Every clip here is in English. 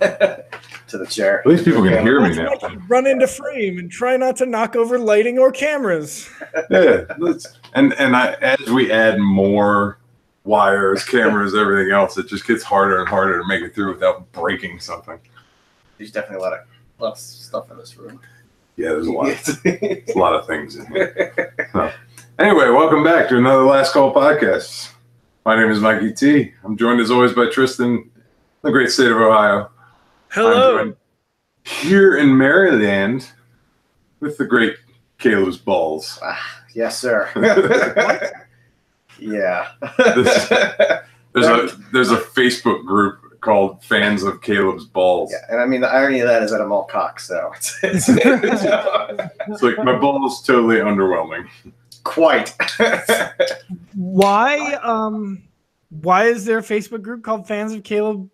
to the chair. At least people can hear me now. Run into frame and try not to knock over lighting or cameras. Yeah, as we add more wires, cameras, everything else, it just gets harder and harder to make it through without breaking something. There's definitely a lot of stuff in this room. Yeah, there's a lot of things in here. So, anyway, welcome back to another Last Call podcast. My name is Mikey T. I'm joined as always by Tristan, in the great state of Ohio. Hello. I'm here in Maryland with the great Caleb's balls. Yes, sir. Yeah. There's a Facebook group called Fans of Caleb's Balls. Yeah, and I mean the irony of that is that I'm all cocked, so it's like my balls totally underwhelming. Quite. Why is there a Facebook group called Fans of Caleb's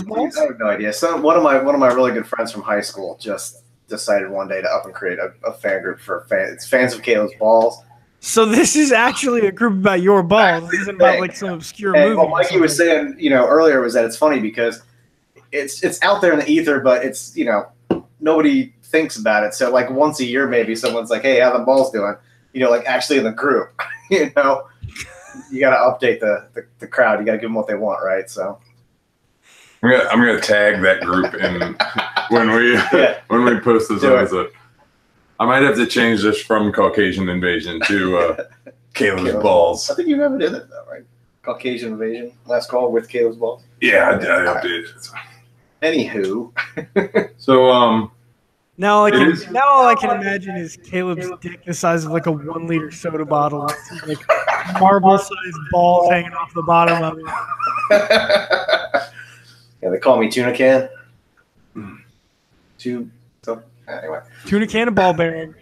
Balls? I have no idea. One of my really good friends from high school just decided one day to up and create a fan group for fans of Caleb's Balls. So this is actually a group about your balls. This isn't about like some obscure movie. What Mikey was saying, earlier was that it's funny because it's out there in the ether, but it's nobody thinks about it. So like once a year, maybe someone's like, "Hey, how the balls doing?" Like actually in the group. You got to update the crowd. You got to give them what they want, right? So I'm gonna tag that group in when we post this episode. I might have to change this from Caucasian Invasion to Caleb's Balls. I think you have it in it though, right? Caucasian Invasion, Last Call with Caleb's Balls. Yeah, I updated it. Anywho, so now all I can imagine is Caleb's dick the size of like a 1 liter soda bottle, with like marble-sized balls hanging off the bottom of it. Yeah, they call me Tuna Can. Anyway. Tuna can and ball bearing.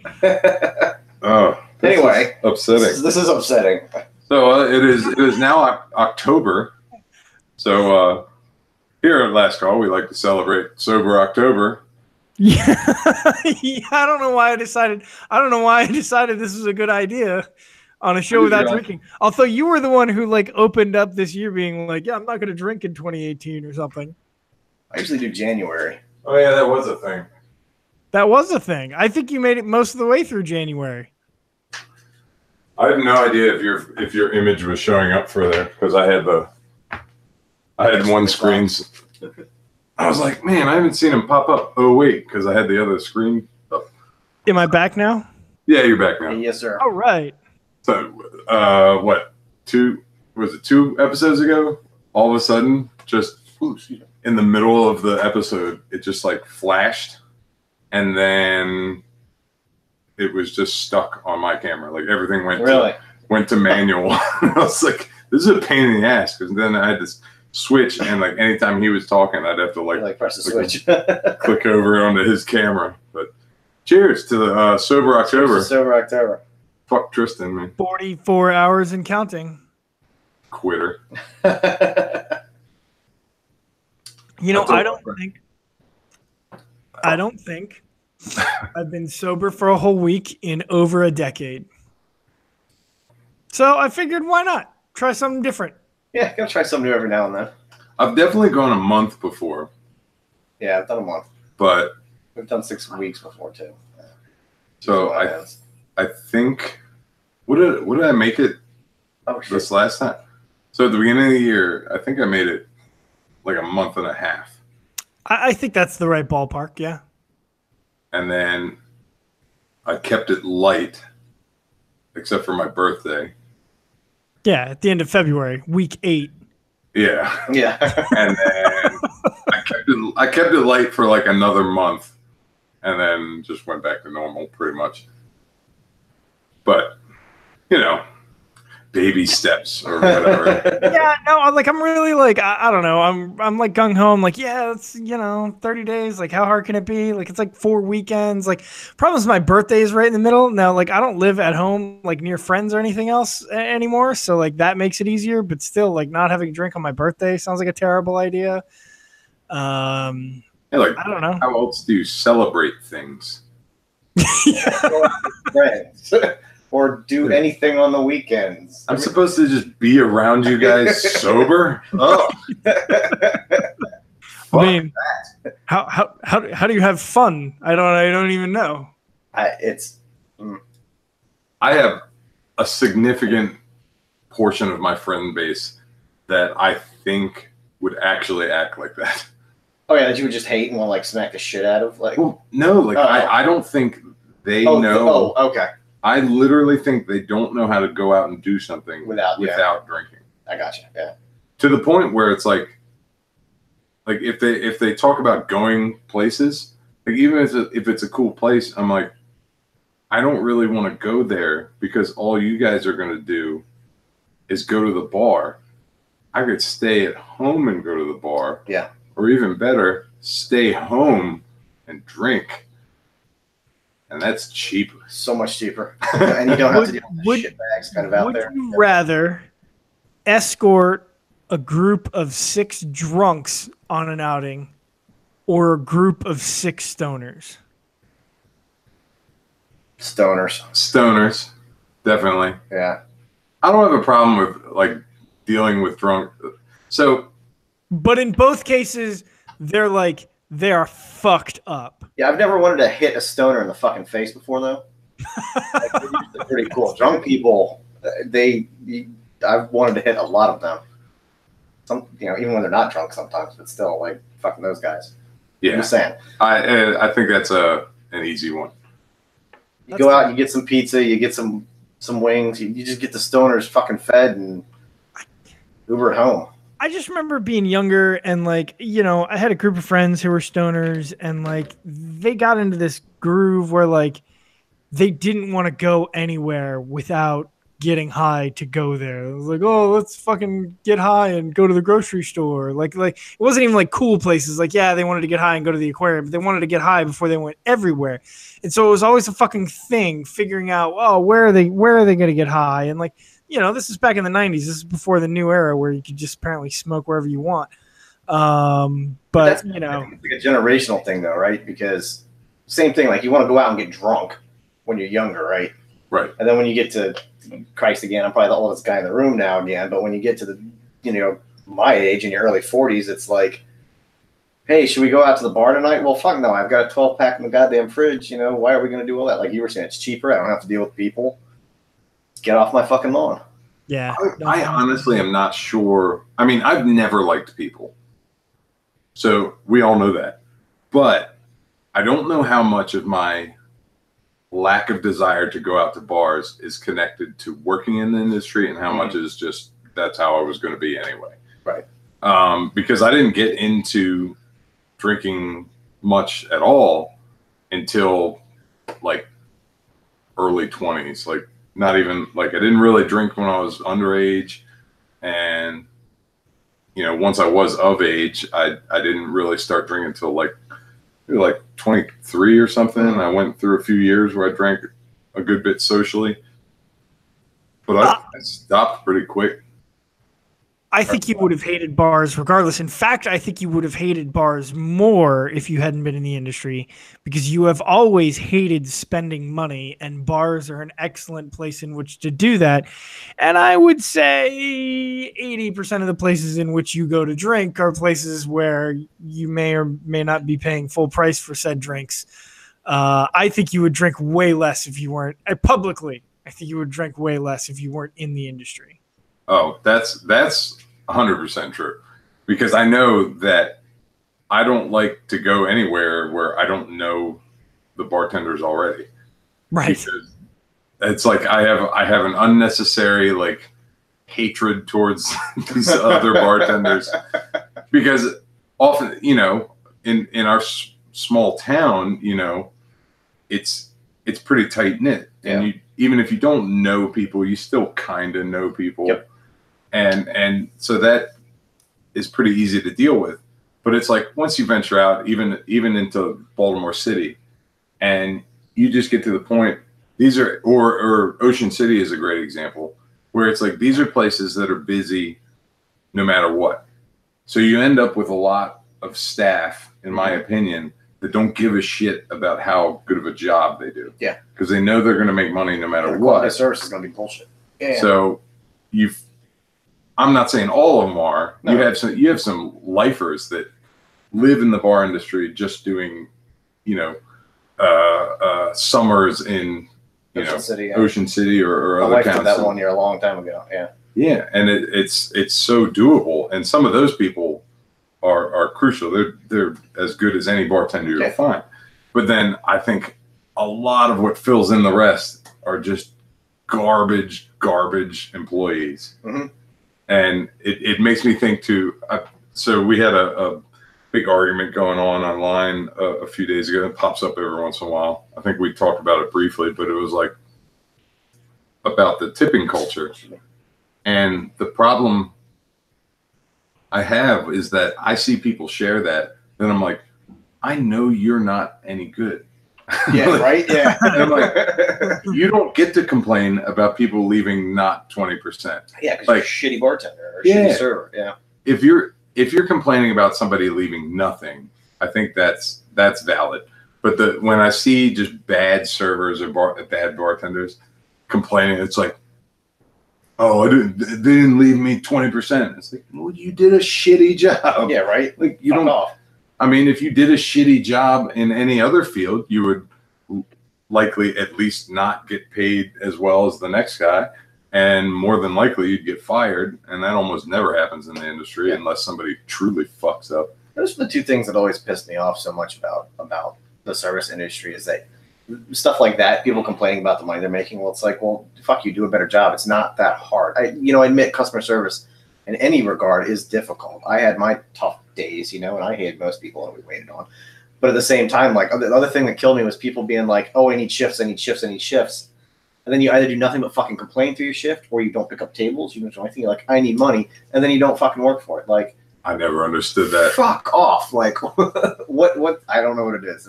Anyway, upsetting. This is upsetting. So it is now October. So here at Last Call, we like to celebrate Sober October. Yeah, I don't know why I decided this was a good idea on a show without drinking. Although you were the one who like opened up this year being like, "Yeah, I'm not going to drink in 2018 or something." I usually do January. Oh yeah, that was a thing. That was a thing. I think you made it most of the way through January. I have no idea if your image was showing up for there because I had one screen. I was like, man, I haven't seen him pop up. Oh wait, because I had the other screen up. Am I back now? Yeah, you're back now. Yes, sir. All right. So, what? 2 episodes ago? All of a sudden, just in the middle of the episode, it just like flashed. And then it was just stuck on my camera. Like everything went to manual. I was like, this is a pain in the ass. Because then I had to switch. And like anytime he was talking, I'd have to like press the switch. click over onto his camera. But cheers to the Sober October. Sober October. Fuck Tristan, man. 44 hours and counting. Quitter. I don't think I've been sober for a whole week in over a decade. So I figured, why not? Try something different. Yeah, gotta try something new every now and then. I've definitely gone a month before. Yeah, I've done a month. But we've done 6 weeks before too. So I think what did I make it this last time? So at the beginning of the year, I think I made it like a month and a half. I think that's the right ballpark, yeah. And then I kept it light, except for my birthday. Yeah, at the end of February, week 8. Yeah. Yeah. And then I kept it light for like another month, and then just went back to normal pretty much. But, baby steps or whatever. Yeah, no, like I'm really like I don't know. I'm like gung ho. I'm like, yeah, it's 30 days. Like, how hard can it be? Like, it's like 4 weekends. Like, problem is my birthday is right in the middle. Now, like, I don't live at home like near friends or anything else anymore. So like that makes it easier. But still, like not having a drink on my birthday sounds like a terrible idea. Yeah, like, I don't know. How else do you celebrate things? Friends. Or do anything on the weekends. I'm supposed to just be around you guys sober? Oh. I mean, how do you have fun? I don't even know. I have a significant portion of my friend base that I think would actually act like that. Oh yeah, that you would just hate and want to like smack the shit out of, like. Well, no, like I don't think they know. Oh, okay. I literally think they don't know how to go out and do something without drinking. I gotcha. Yeah. To the point where it's like if they talk about going places, like even if it's a cool place, I'm like, I don't really want to go there because all you guys are going to do is go to the bar. I could stay at home and go to the bar. Yeah. Or even better, stay home and drink. And that's cheap. So much cheaper. And you don't have to deal with shit bags kind of out there. Would you rather escort a group of 6 drunks on an outing or a group of 6 stoners? Stoners. Definitely. Yeah. I don't have a problem with like dealing with drunk. So, but in both cases, they are fucked up. Yeah, I've never wanted to hit a stoner in the fucking face before, though. Like, they're usually pretty cool. Drunk people, I've wanted to hit a lot of them. Some, even when they're not drunk sometimes, but still, like, fucking those guys. Yeah. I'm just saying. I think that's an easy one. You go out, you get some pizza, you get some wings, you just get the stoners fucking fed and Uber home. I just remember being younger and like, I had a group of friends who were stoners and like they got into this groove where like they didn't want to go anywhere without getting high to go there. It was like, oh, let's fucking get high and go to the grocery store. Like it wasn't even like cool places. Like, yeah, they wanted to get high and go to the aquarium, but they wanted to get high before they went everywhere. And so it was always a fucking thing figuring out, oh, where are they going to get high? And like, this is back in the 90s. This is before the new era where you could just apparently smoke wherever you want. But it's like a generational thing though, right? Because same thing, like you want to go out and get drunk when you're younger, right? Right. And then when you get to Christ again, I'm probably the oldest guy in the room now again, but when you get to the, my age in your early 40s, it's like, hey, should we go out to the bar tonight? Well, fuck no, I've got a 12-pack in the goddamn fridge. Why are we going to do all that? Like you were saying, it's cheaper. I don't have to deal with people. Get off my fucking lawn. Yeah. I honestly am not sure. I mean, I've never liked people. So we all know that. But I don't know how much of my lack of desire to go out to bars is connected to working in the industry and how much is just that's how I was going to be anyway. Right. Because I didn't get into drinking much at all until like early 20s. Like not even like I didn't really drink when I was underage. And, once I was of age, I didn't really start drinking until like 23 or something. I went through a few years where I drank a good bit socially, but I stopped pretty quick. I think you would have hated bars regardless. In fact, I think you would have hated bars more if you hadn't been in the industry because you have always hated spending money and bars are an excellent place in which to do that. And I would say 80% of the places in which you go to drink are places where you may or may not be paying full price for said drinks. I think you would drink way less if you weren't publicly. I think you would drink way less if you weren't in the industry. Oh, that's 100% true, because I know that I don't like to go anywhere where I don't know the bartenders already. Right. Because it's like I have an unnecessary like hatred towards these other bartenders because often, in our small town, it's pretty tight knit, and even if you don't know people, you still kind of know people. Yep. And so that is pretty easy to deal with. But it's like once you venture out, even into Baltimore City, and you just get to the point, these are or Ocean City is a great example, where it's like these are places that are busy no matter what. So you end up with a lot of staff, in my opinion, that don't give a shit about how good of a job they do. Yeah. Because they know they're going to make money no matter what. The service is going to be bullshit. Yeah. So I'm not saying all of them are. No. You have some lifers that live in the bar industry just doing, summers in Ocean City or other towns. I did that 1 year a long time ago. Yeah. Yeah, and it's so doable, and some of those people are crucial. They're as good as any bartender you'll find. But then I think a lot of what fills in the rest are just garbage employees. Mm-hmm. And it makes me think too. So we had a big argument going on online a few days ago. It pops up every once in a while. I think we talked about it briefly, but it was like about the tipping culture. And the problem I have is that I see people share that, then I'm like, I know you're not any good. Yeah, like, right? Yeah. And I'm like, you don't get to complain about people leaving not 20%. Yeah, because you're a shitty bartender or a shitty server. Yeah. If you're complaining about somebody leaving nothing, I think that's valid. But when I see just bad servers or bad bartenders complaining, it's like, oh, they didn't leave me 20%. It's like, well, you did a shitty job. Yeah, right. Like you don't. Off. I mean, if you did a shitty job in any other field, you would likely at least not get paid as well as the next guy, and more than likely you'd get fired. And that almost never happens in the industry unless somebody truly fucks up. Those are the two things that always pissed me off so much about the service industry is that stuff like that, people complaining about the money they're making. Well, it's like, well, fuck you, do a better job. It's not that hard. I admit customer service in any regard is difficult. I had my tough days, and I hated most people that we waited on. But at the same time, like the other thing that killed me was people being like, oh, I need shifts. And then you either do nothing but fucking complain through your shift, or you don't pick up tables. You don't do anything. You're like, I need money. And then you don't fucking work for it. Like, I never understood that. Fuck off. Like, what? I don't know what it is.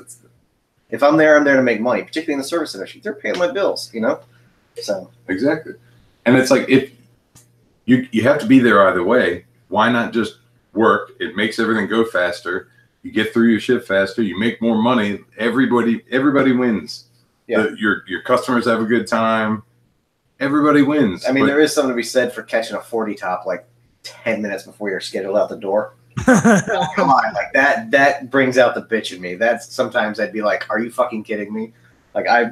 If I'm there to make money, particularly in the service industry. They're paying my bills, So exactly. And it's like, if you have to be there either way, why not just work? It makes everything go faster. You get through your shift faster. You make more money. Everybody wins. Yeah. Your customers have a good time. Everybody wins. I mean, there is something to be said for catching a 40 top like 10 minutes before you're scheduled out the door. Come on, like that brings out the bitch in me. That's sometimes I'd be like, are you fucking kidding me? Like I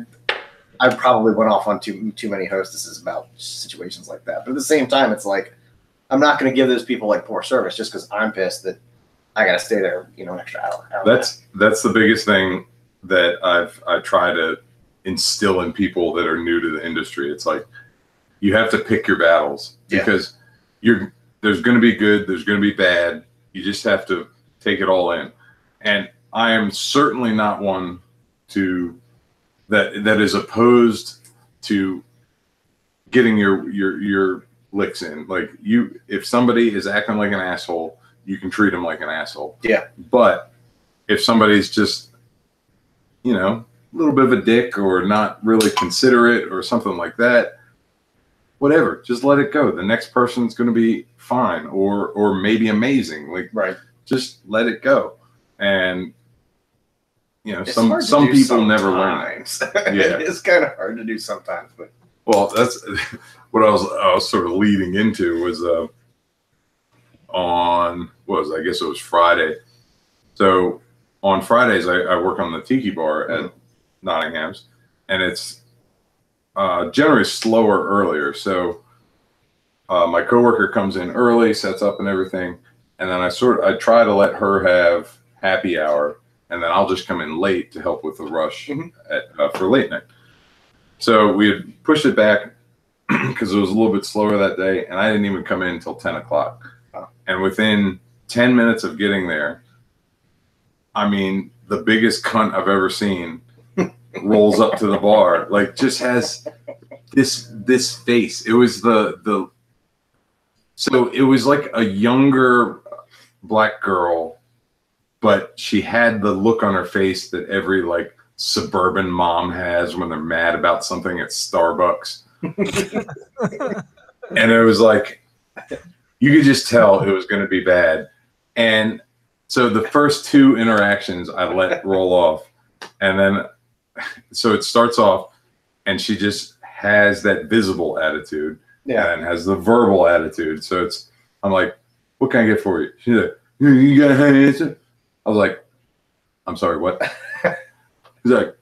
probably went off on too many hostesses about situations like that. But at the same time, it's like, I'm not going to give those people like poor service just because I'm pissed that I got to stay there, an extra hour. That's the biggest thing that I try to instill in people that are new to the industry. It's like, you have to pick your battles because there's going to be good, there's going to be bad. You just have to take it all in. And I am certainly not one that is opposed to getting your licks in. Like if somebody is acting like an asshole, you can treat them like an asshole. Yeah. But if somebody's just, a little bit of a dick or not really considerate or something like that, whatever, just let it go. The next person's going to be fine or maybe amazing. Like, right. Just let it go. And some people never learn. Yeah, it's kind of hard to do sometimes. But that's what I was sort of leading into was I guess it was Friday. So on Fridays I work on the Tiki Bar at Nottingham's, and it's generally slower earlier. So my coworker comes in early, sets up and everything, and then I try to let her have happy hour, and then I'll just come in late to help with the rush for late night. So we had pushed it back because it was a little bit slower that day, and I didn't even come in until 10 o'clock. Oh. And within 10 minutes of getting there, I mean, the biggest cunt I've ever seen rolls up to the bar, like just has this face. It was so it was like a younger black girl, but she had the look on her face that every like suburban mom has when they're mad about something at Starbucks. And it was like, you could just tell it was going to be bad. And so the first two interactions I let roll off. And then, so it starts off and she just has that visible attitude and has the verbal attitude. So I'm like, what can I get for you? She's like, you got an answer? I was like, I'm sorry, what? He's like,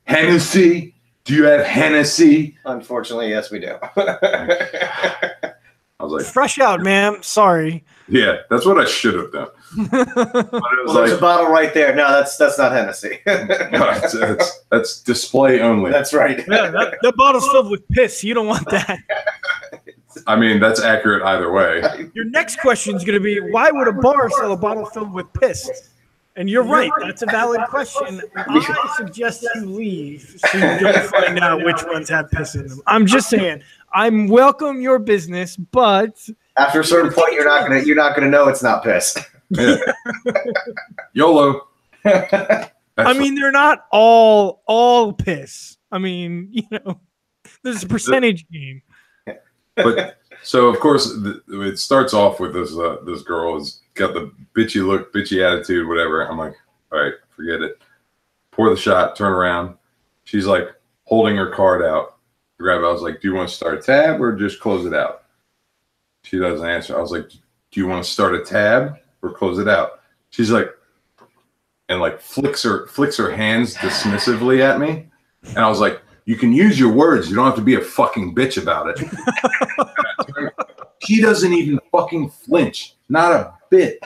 Hennessy? Do you have Hennessy? Unfortunately, yes, we do. I was like, fresh out, ma'am. Sorry. yeah, that's what I should have done. But it was There's a bottle right there. No, that's not Hennessy. that's display only. That's right. Yeah, that bottle's filled with piss. You don't want that. I mean, that's accurate either way. Your next question is going to be, why would a bar sell a bottle filled with piss? And you're right. That's a valid question. I suggest you leave so you don't find out which ones have piss in them. I'm just saying, I'm welcome your business, but after a certain point, you're not gonna know it's not piss. Yeah. YOLO. I mean, they're not all piss. I mean, there's a percentage game. But so of course it starts off with this girl has got the bitchy look, bitchy attitude, whatever. I'm like, all right, forget it. Pour the shot, turn around. She's like holding her card out. Grab it. I was like, do you want to start a tab or just close it out? She doesn't answer. I was like, do you want to start a tab or close it out? She's like, and like flicks her hands dismissively at me. And I was like, you can use your words. You don't have to be a fucking bitch about it. She doesn't even fucking flinch. Not a bit.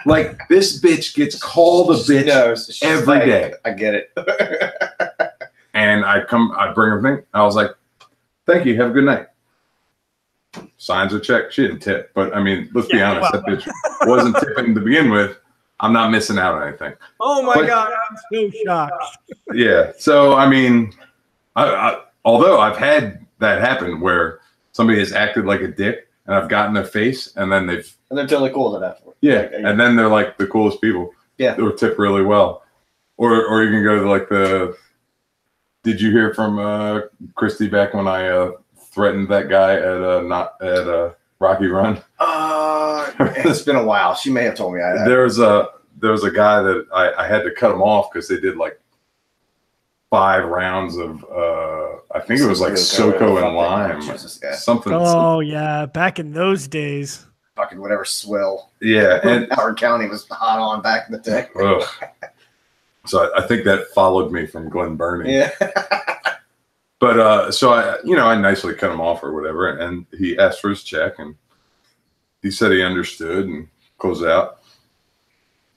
Like, this bitch gets called a bitch every day. I get it. And I bring her thing. I was like, thank you. Have a good night. Signs her check. She didn't tip. But, I mean, let's be honest. That bitch wasn't tipping to begin with. I'm not missing out on anything. Oh, my God. I'm so shocked. Yeah. So, I mean, although I've had that happen where somebody has acted like a dick and I've gotten their face and then they're totally cool with it afterwards. Yeah. And then they're like the coolest people. Yeah. Or tip really well. Or you can go to like did you hear from Christy back when I threatened that guy at Rocky Run? It's been a while. She may have told me. There was a guy that I had to cut him off because they did like 5 rounds of I think it was like SoCo and lime, something. Oh yeah, back in those days. Fucking whatever swill. Yeah, and Howard County was hot on back in the day. So I think that followed me from Glen Burnie. Yeah. But so I nicely cut him off or whatever, and he asked for his check, and he said he understood and closed it out.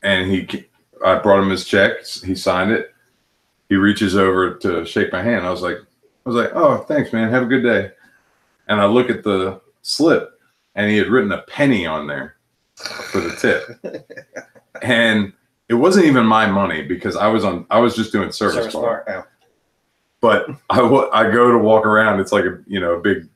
And I brought him his check. He signed it. He reaches over to shake my hand. I was like, oh, thanks, man. Have a good day. And I look at the slip, and he had written a penny on there for the tip. And it wasn't even my money because I was just doing service bar. Yeah. But I go to walk around. It's like a big.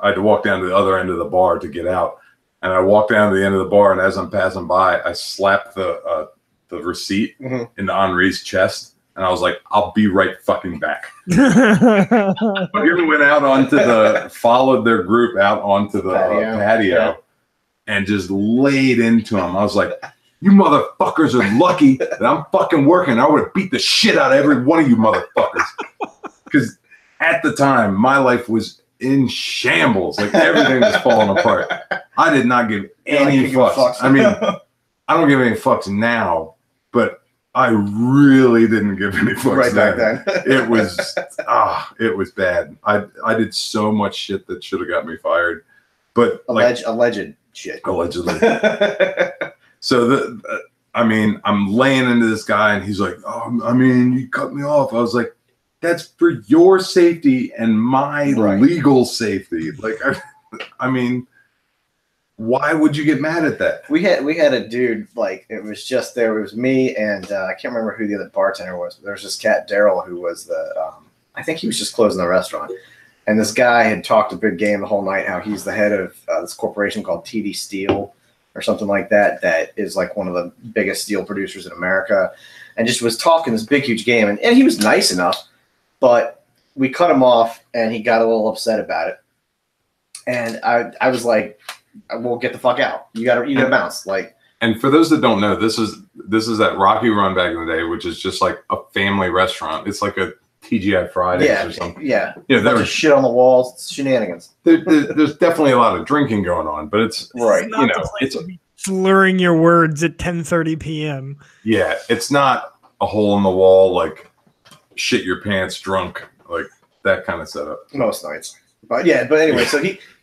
I had to walk down to the other end of the bar to get out, and I walked down to the end of the bar. And as I'm passing by, I slapped the receipt into Henri's chest, and I was like, "I'll be right fucking back." But we went out followed their group out onto the patio, and just laid into him. I was like, "You motherfuckers are lucky that I'm fucking working. I would have beat the shit out of every one of you motherfuckers." Because at the time, my life was in shambles. Like, everything was falling apart. I did not give any fucks. I mean, I don't give any fucks now, but I really didn't give any fucks back then. It was bad. I did so much shit that should have got me fired. But alleged shit. Allegedly. So I'm laying into this guy, and he's like, "Oh, I mean, you cut me off." I was like, "That's for your safety and my legal safety." Like, I mean, why would you get mad at that? We had a dude, like, it was me and I can't remember who the other bartender was, but there was this cat Daryl who was I think he was just closing the restaurant, and this guy had talked a big game the whole night how he's the head of this corporation called TD Steel or something like that is like one of the biggest steel producers in America, and just was talking this big huge game, and he was nice enough, but we cut him off and he got a little upset about it, and I was like, "Well, get the fuck out. You gotta bounce." Like, and for those that don't know, this is at Rocky Run back in the day, which is just like a family restaurant. It's like a TGI Fridays or something. Yeah. There was shit on the walls, shenanigans. There's definitely a lot of drinking going on, but it's right. It's slurring your words at 10:30 p.m. Yeah, it's not a hole in the wall like shit your pants drunk, like that kind of setup. Most nights. But anyway,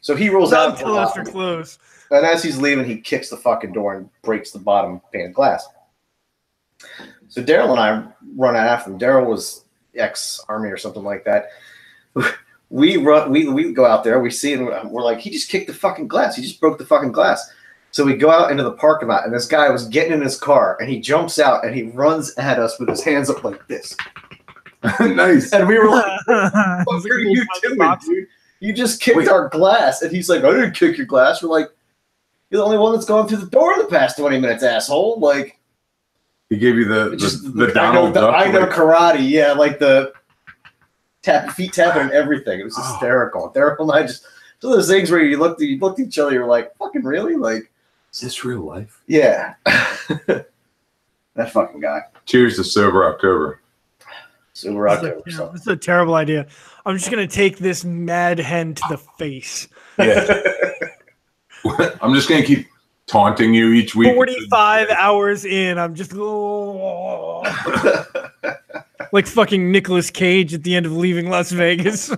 so he rolls Not out until after close. and as he's leaving, he kicks the fucking door and breaks the bottom pane of glass. So Daryl and I run out after him. Daryl was ex-army or something like that. We go out there, we see it, and we're like, he just kicked the fucking glass. He just broke the fucking glass. So we go out into the parking lot, and this guy was getting in his car, and he jumps out, and he runs at us with his hands up like this. Nice. And we were like, what are you doing, dude? You just kicked our glass. And he's like, I didn't kick your glass. We're like, you're the only one that's gone through the door in the past 20 minutes, asshole. Like, he gave you the Donald Duck. I know karate, yeah, like the feet tapping and everything. It was hysterical. Daryl and I just, so those things where you looked at each other, you're like, fucking really? Like, is this real life? Yeah. That fucking guy. Cheers to Sober October. Sober October. This is a terrible idea. I'm just going to take this mad hen to the face. Yeah. I'm just going to keep taunting you each week. 45 hours in, I'm just like fucking Nicolas Cage at the end of Leaving Las Vegas. I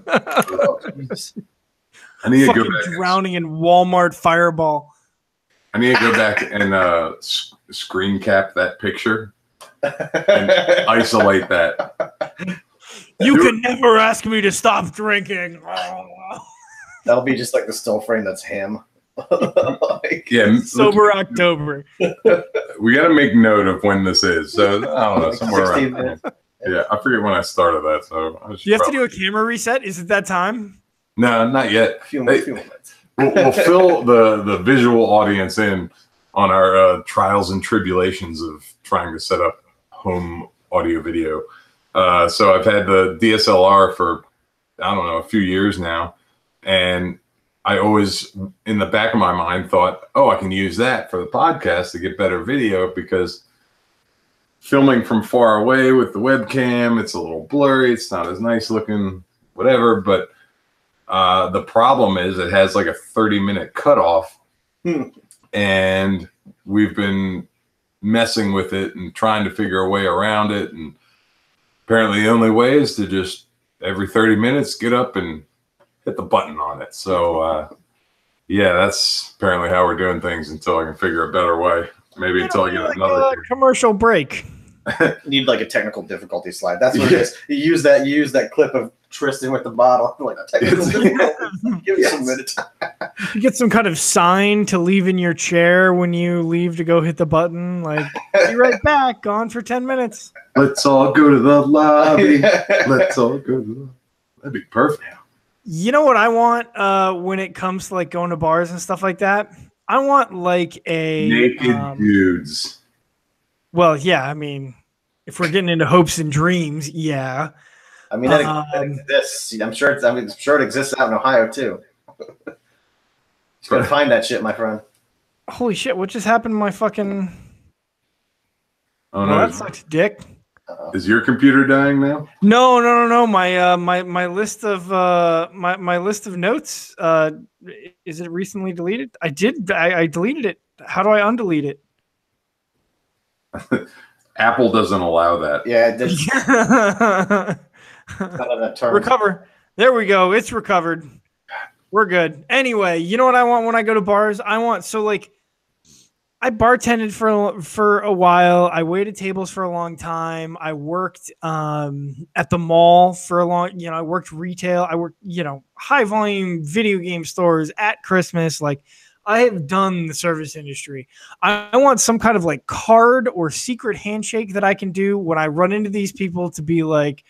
need to go fucking back drowning in Walmart Fireball. I need to go back and screen cap that picture and isolate that. You can never ask me to stop drinking. That'll be just like the still frame that's him. Like, yeah, Sober October. We got to make note of when this is. So I don't know, somewhere around. minutes. Yeah, I forget when I started that. So You have to do a camera reset. Is it that time? No, not yet. A few minutes. We'll fill the visual audience in on our trials and tribulations of trying to set up home audio video. So I've had the DSLR for, I don't know, a few years now. And I always, in the back of my mind, thought, oh, I can use that for the podcast to get better video, because filming from far away with the webcam, it's a little blurry. It's not as nice looking, whatever. But the problem is it has like a 30-minute cutoff. And we've been messing with it and trying to figure a way around it. And apparently the only way is to just every 30 minutes get up and hit the button on it. So, yeah, that's apparently how we're doing things until I can figure a better way. Maybe until I get like another commercial break. Need like a technical difficulty slide. That's what it is. You use that clip of Tristan with the bottle, like a technical difficulty. Give it some minutes. You get some kind of sign to leave in your chair when you leave to go hit the button. Like, be right back. Gone for 10 minutes. Let's all go to the lobby. Let's all go to the lobby. That'd be perfect. You know what I want when it comes to like going to bars and stuff like that? I want like a naked dudes. Well, yeah, I mean, if we're getting into hopes and dreams, yeah. I mean, that exists. I'm sure it exists out in Ohio too. Just gotta find that shit, my friend. Holy shit! What just happened to my fucking? Oh no, that sucks, dick. Is your computer dying now? No. My list of my list of notes. Is it recently deleted? I deleted it. How do I undelete it? Apple doesn't allow that. Yeah, it did. Recover. There we go. It's recovered. We're good. Anyway, you know what I want when I go to bars? I bartended for a while. I waited tables for a long time. I worked at the mall for a long, I worked retail. I worked, high volume video game stores at Christmas. Like, I have done the service industry. I want some kind of like card or secret handshake that I can do when I run into these people to be like,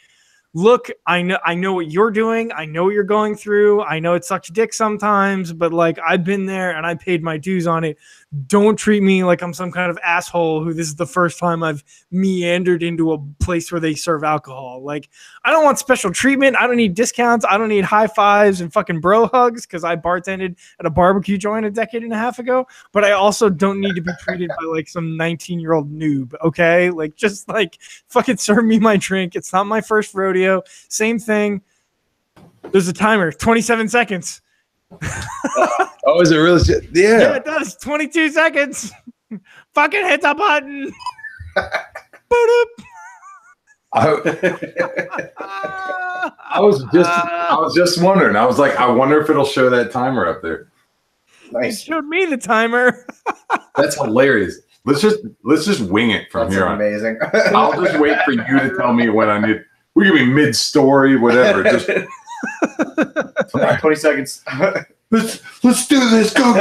look, I know what you're doing. I know what you're going through. I know it sucks dick sometimes, but like, I've been there and I paid my dues on it. Don't treat me like I'm some kind of asshole who this is the first time I've meandered into a place where they serve alcohol. Like, I don't want special treatment. I don't need discounts. I don't need high fives and fucking bro hugs because I bartended at a barbecue joint a decade and a half ago. But I also don't need to be treated by like some 19-year-old noob. Okay, like, just like fucking serve me my drink. It's not my first rodeo. Same thing. There's a timer. 27 seconds. Oh, is it really? Yeah, Yeah. it does. 22 seconds. Fucking hit the button. Boop. I was just wondering. I was like, I wonder if it'll show that timer up there. It Nice. showed me the timer. That's hilarious. Let's just wing it from That's here on. amazing. I'll just wait for you to tell me when I need. We can be mid-story, whatever. Just 20 seconds. let's do this. Go.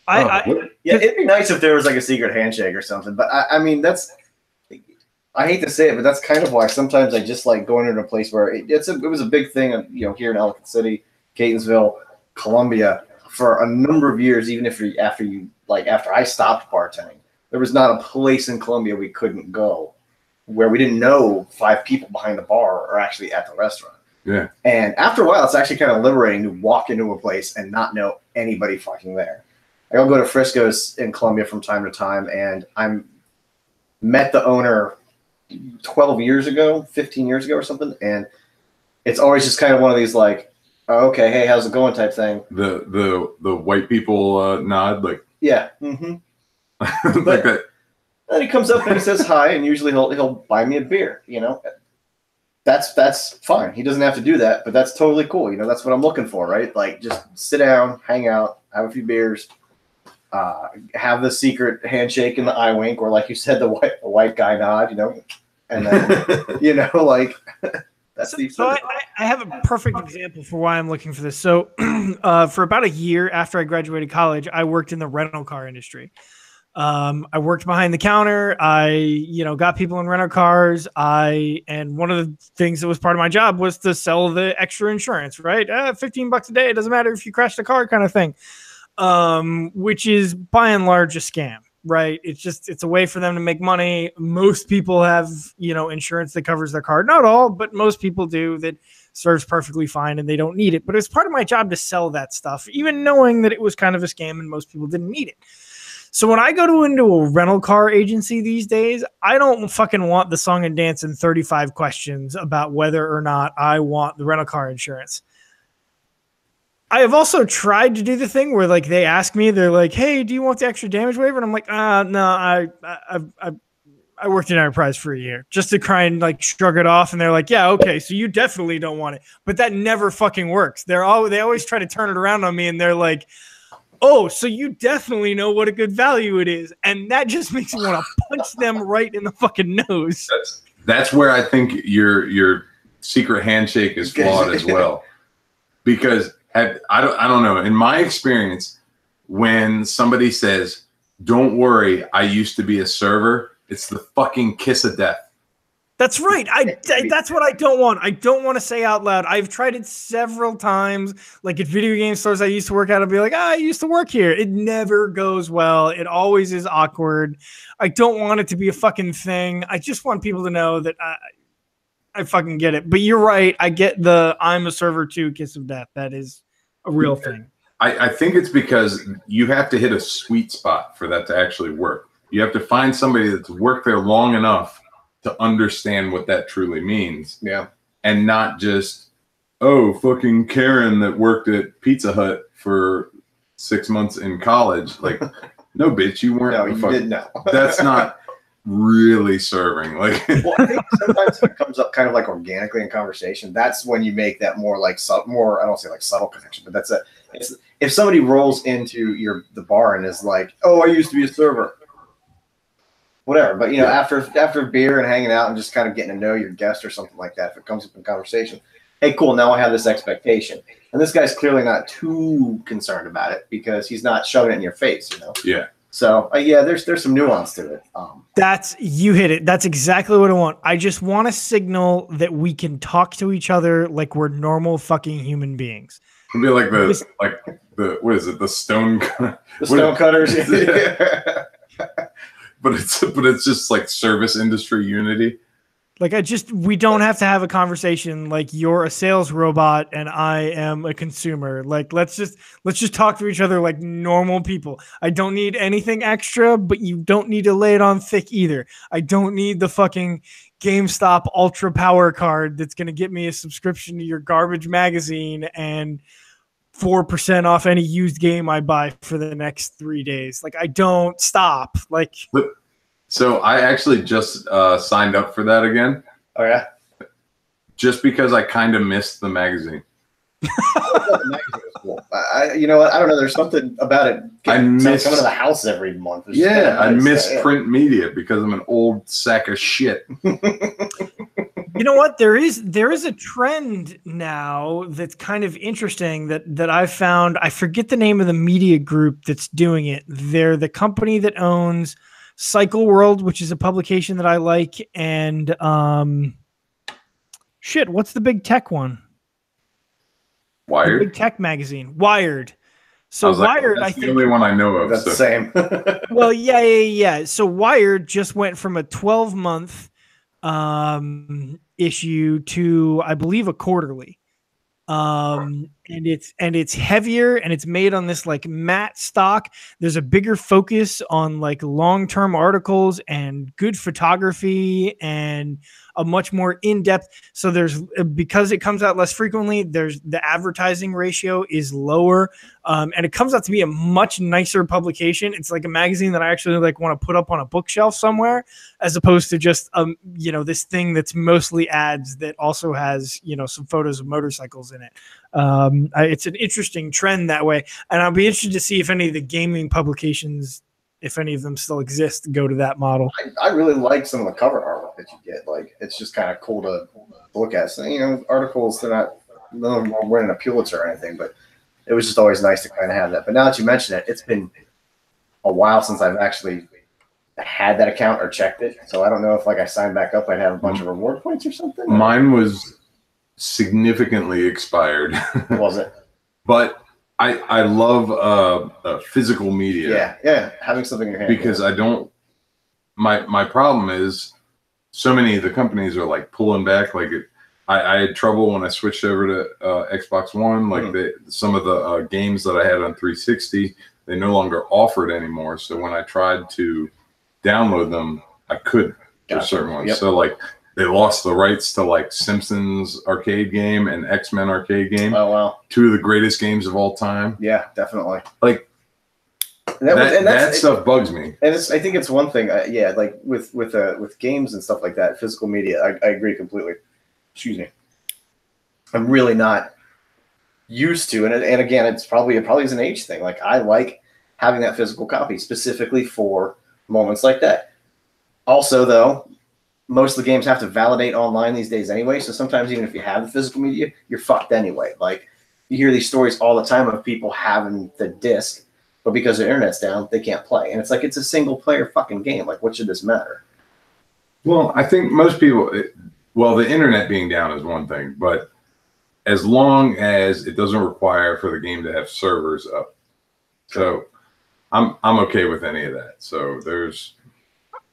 Yeah, it'd be nice if there was like a secret handshake or something. But I mean, I hate to say it, but that's kind of why sometimes I just like going into a place where it was a big thing, here in Ellicott City, Catonsville, Columbia, for a number of years. Even if after I stopped bartending, there was not a place in Columbia we couldn't go where we didn't know 5 people behind the bar are actually at the restaurant. Yeah. And after a while, it's actually kind of liberating to walk into a place and not know anybody fucking there. I'll go to Frisco's in Columbia from time to time, and met the owner 12 years ago, 15 years ago or something, and it's always just kind of one of these like, oh, okay, hey, how's it going type thing. The white people nod like, yeah, mm-hmm. Like that. Then he comes up and he says hi, and usually he'll buy me a beer. That's fine. He doesn't have to do that, but that's totally cool. That's what I'm looking for, right? Like, just sit down, hang out, have a few beers, have the secret handshake and the eye wink, or like you said, the white guy nod, and then like that's the. So I have a perfect example for why I'm looking for this. So for about a year after I graduated college, I worked in the rental car industry. I worked behind the counter. I, got people in rental cars. And one of the things that was part of my job was to sell the extra insurance, right? $15 a day. It doesn't matter if you crash the car kind of thing. Which is by and large a scam, right? It's a way for them to make money. Most people have, insurance that covers their car. Not all, but most people do, that serves perfectly fine and they don't need it. But it's part of my job to sell that stuff, even knowing that it was kind of a scam and most people didn't need it. So when I go into a rental car agency these days, I don't fucking want the song and dance and 35 questions about whether or not I want the rental car insurance. I have also tried to do the thing where like they ask me, they're like, "Hey, do you want the extra damage waiver?" And I'm like, "No, I worked in enterprise for a year," just to try and like shrug it off. And they're like, "Yeah, okay, so you definitely don't want it." But that never fucking works. They always try to turn it around on me, and they're like, "Oh, so you definitely know what a good value it is," and that just makes me want to punch them right in the fucking nose. That's where I think your secret handshake is flawed as well, because I don't know. In my experience, when somebody says, "Don't worry, I used to be a server," it's the fucking kiss of death. That's right. That's what I don't want. I don't want to say out loud. I've tried it several times. Like at video game stores I used to work at, I'll be like, I used to work here. It never goes well. It always is awkward. I don't want it to be a fucking thing. I just want people to know that I fucking get it. But you're right. I get the I'm a server too kiss of death. That is a real thing. I think it's because you have to hit a sweet spot for that to actually work. You have to find somebody that's worked there long enough to understand what that truly means. Yeah. And not just, oh, fucking Karen that worked at Pizza Hut for 6 months in college. Like, no, bitch, you weren't. No, you didn't know. That's not really serving. Like, well, I think sometimes it comes up kind of like organically in conversation. That's when you make that more like more. I don't say like subtle connection, but if somebody rolls into the bar and is like, "Oh, I used to be a server," whatever. But after beer and hanging out and just kind of getting to know your guest or something like that, if it comes up in conversation, hey, cool, now I have this expectation, and this guy's clearly not too concerned about it because he's not shoving it in your face, Yeah. So there's some nuance to it. You hit it. That's exactly what I want. I just want a signal that we can talk to each other like we're normal fucking human beings. It'd be like the what is it? The stone. The stone cutters. But it's just like service industry unity. Like we don't have to have a conversation like you're a sales robot and I am a consumer. Like let's just talk to each other like normal people. I don't need anything extra, but you don't need to lay it on thick either. I don't need the fucking GameStop Ultra Power card that's going to get me a subscription to your garbage magazine and 4% off any used game I buy for the next 3 days. Like I don't stop. Like so I actually just signed up for that again. Oh yeah, just because I kind of missed the magazine. The magazine was cool. You know what? I don't know. There's something about it. Coming to the house every month. I miss print media because I'm an old sack of shit. You know what? There is a trend now that's kind of interesting that I've found. I forget the name of the media group that's doing it. They're the company that owns Cycle World, which is a publication that I like, and what's the big tech one? Wired. The big tech magazine, Wired. So Wired, that's the only one I know of. That's the same. Well, yeah. So Wired just went from a 12-month issue to, I believe, a quarterly. And it's heavier and it's made on this like matte stock. There's a bigger focus on like long-term articles and good photography and a much more in-depth. So because it comes out less frequently, the advertising ratio is lower. And it comes out to be a much nicer publication. It's like a magazine that I actually like want to put up on a bookshelf somewhere, as opposed to just, this thing that's mostly ads that also has, some photos of motorcycles in it. It's an interesting trend that way. And I'll be interested to see if any of the gaming publications, if any of them still exist, go to that model. I really like some of the cover artwork that you get. Like, it's just kind of cool to look at. So, articles, none of them are winning a Pulitzer or anything, but it was just always nice to kind of have that. But now that you mention it, it's been a while since I've actually had that account or checked it. So I don't know if I signed back up, I'd have a bunch of reward points or something. Mine was significantly expired. Was it? But I love physical media. Yeah, having something in your hand. Because I don't. My problem is so many of the companies are like pulling back. Like I had trouble when I switched over to Xbox One. Like some of the games that I had on 360, they no longer offered anymore. So when I tried to download them, I couldn't for certain ones. Yep. So like they lost the rights to like Simpsons arcade game and X-Men arcade game. Oh wow, two of the greatest games of all time. Yeah, definitely. Like that stuff bugs me. And I think it's one thing. Like with games and stuff like that, physical media. I agree completely. Excuse me. I'm really not used to, and again, it probably is an age thing. Like I like having that physical copy specifically for moments like that. Also, though, most of the games have to validate online these days anyway. So sometimes even if you have the physical media, you're fucked anyway. Like you hear these stories all the time of people having the disc, but because their internet's down, they can't play. And it's like it's a single player fucking game. Like what should this matter? Well, I think most people. Well, the internet being down is one thing, but as long as it doesn't require for the game to have servers up, so I'm okay with any of that. So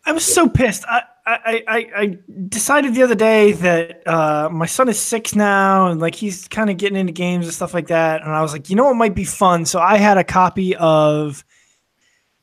I was so pissed. I decided the other day that my son is 6 now, and like he's kind of getting into games and stuff like that. And I was like, you know what might be fun? So I had a copy of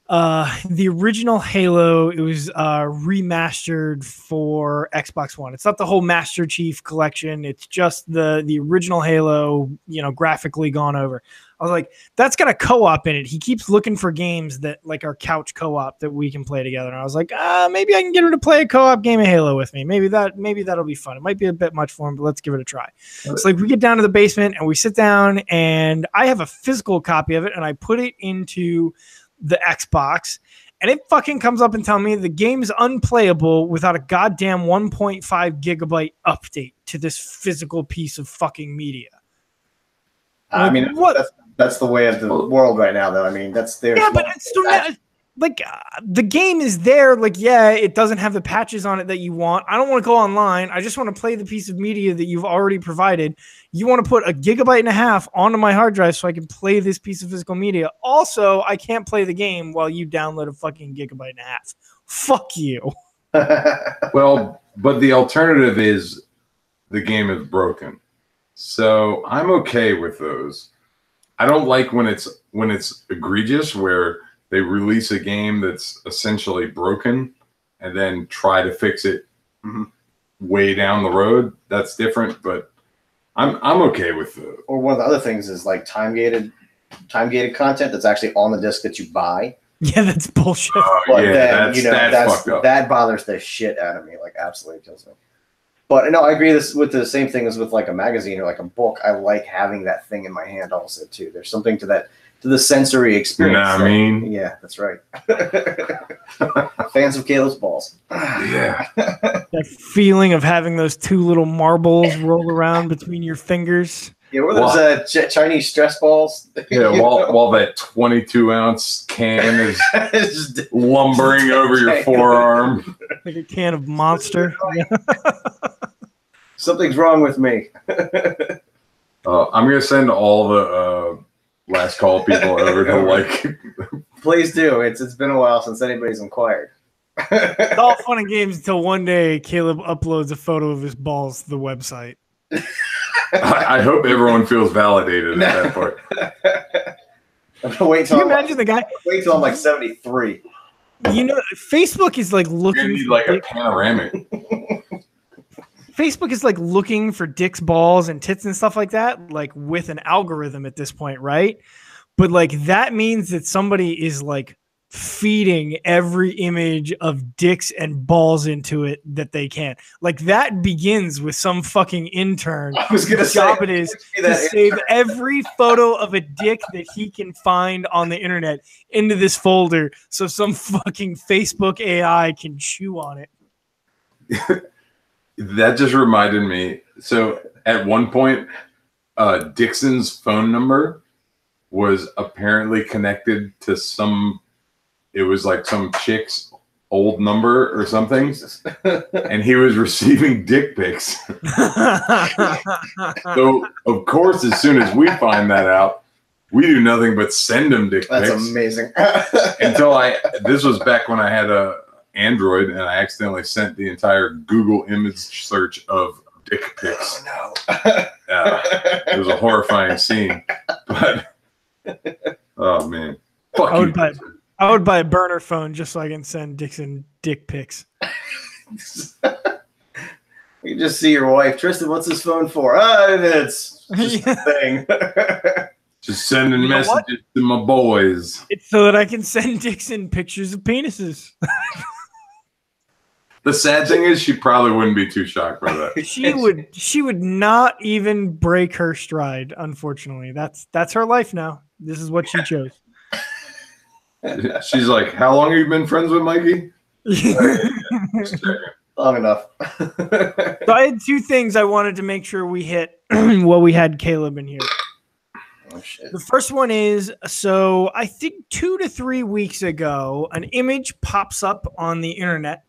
the original Halo. It was remastered for Xbox One. It's not the whole Master Chief collection. It's just the original Halo, graphically gone over. I was like, that's got a co-op in it. He keeps looking for games that like are couch co-op that we can play together. And I was like, maybe I can get him to play a co-op game of Halo with me. Maybe that'll be fun. It might be a bit much for him, but let's give it a try. So like we get down to the basement and we sit down, and I have a physical copy of it, and I put it into the Xbox, and it fucking comes up and tells me the game's unplayable without a goddamn 1.5 gigabyte update to this physical piece of fucking media. I mean, that's the way of the world right now, though. I mean, that's there. Yeah, but it's still not, like the game is there. Like, yeah, it doesn't have the patches on it that you want. I don't want to go online. I just want to play the piece of media that you've already provided. You want to put 1.5 gigabytes onto my hard drive so I can play this piece of physical media. Also, I can't play the game while you download a fucking 1.5 gigabytes. Fuck you. Well, But the alternative is the game is broken. So I'm okay with those. I don't like when it's egregious, where they release a game that's essentially broken and then try to fix it way down the road. That's different, but I'm okay with the. Or one of the other things is like time gated content that's actually on the disc that you buy. Yeah, that's bullshit. But Yeah, then, that's fucked up. That bothers the shit out of me. Like, absolutely kills me. But no, I agree with the same thing as with like a magazine or like a book. I like having that thing in my hand also too. There's something to the sensory experience. You know what I mean? Yeah, that's right. Fans of Caleb's balls. Yeah. That feeling of having those two little marbles roll around between your fingers. Yeah, what are those Chinese stress balls? Yeah, while that 22-ounce can is just lumbering over your forearm. Like a can of Monster. Something's wrong with me. I'm going to send all the last call people over to like. Please do. It's been a while since anybody's inquired. It's all fun and games until one day Caleb uploads a photo of his balls to the website. I hope everyone feels validated at that point. I'm gonna wait till Can you imagine the guy? Wait till I'm like 73. You know, Facebook is like looking. You need like a panoramic. Facebook is like looking for dicks, balls, and tits and stuff like that, like with an algorithm at this point, right? But like that means that somebody is like feeding every image of dicks and balls into it that they can. Like that begins with some fucking intern. I was gonna whose say, job it is to save every photo of a dick that he can find on the internet into this folder, so some fucking Facebook AI can chew on it. That just reminded me. So at one point, Dixon's phone number was apparently connected to some. It was like some chick's old number or something, and he was receiving dick pics. So, of course, as soon as we find that out, we do nothing but send him dick pics. That's amazing. This was back when I had a Android, and I accidentally sent the entire Google image search of dick pics. Oh, no. It was a horrifying scene. But, oh, man. Fuck you. I would buy a burner phone just so I can send Dixon dick pics. You just see your wife, Tristan, what's this phone for? It's just a thing. Just sending messages to my boys. It's so that I can send Dixon pictures of penises. The sad thing is she probably wouldn't be too shocked by that. She would not even break her stride, unfortunately. That's her life now. This is what she chose. She's like, how long have you been friends with Mikey? Long enough. So I had two things I wanted to make sure we hit while we had Caleb in here. Oh, shit. The first one is, so I think 2 to 3 weeks ago, an image pops up on the internet,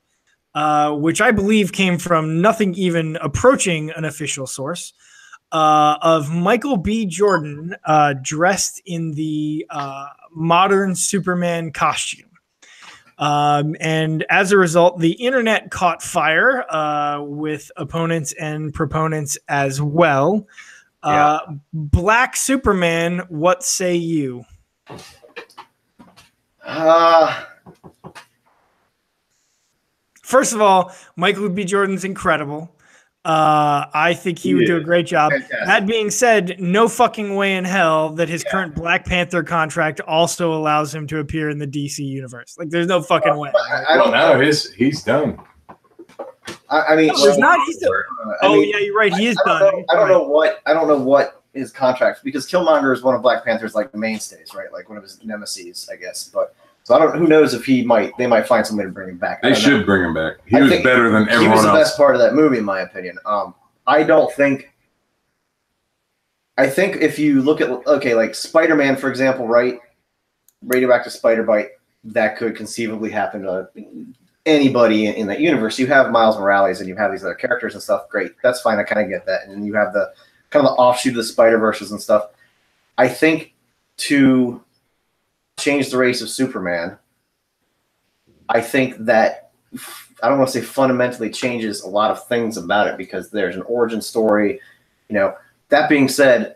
which I believe came from nothing even approaching an official source, of Michael B. Jordan dressed in the modern Superman costume. And as a result, the internet caught fire with opponents and proponents as well. Black Superman, what say you? First of all, Michael B. Jordan's incredible. I think he would do a great job. Fantastic. That being said, no fucking way in hell that his current Black Panther contract also allows him to appear in the DC universe. Like, there's no fucking way. I don't know. He's done. I mean, No, he's not. He's still, yeah, you're right. He is done. I don't know what his contract, because Killmonger is one of Black Panther's like mainstays, right? Like one of his nemesis, I guess. But so I don't. Who knows if they might find some way to bring him back. They should bring him back. He was better than everyone else. He was the best part of that movie, in my opinion. I think if you look at like Spider-Man, for example, right? Radioactive spider bite, that could conceivably happen to anybody in that universe. You have Miles Morales and you have these other characters and stuff. Great, that's fine. I kind of get that. And you have the kind of the offshoot of the Spider-Verses and stuff. I think to change the race of Superman, I think that I don't want to say fundamentally changes a lot of things about it because there's an origin story. That being said,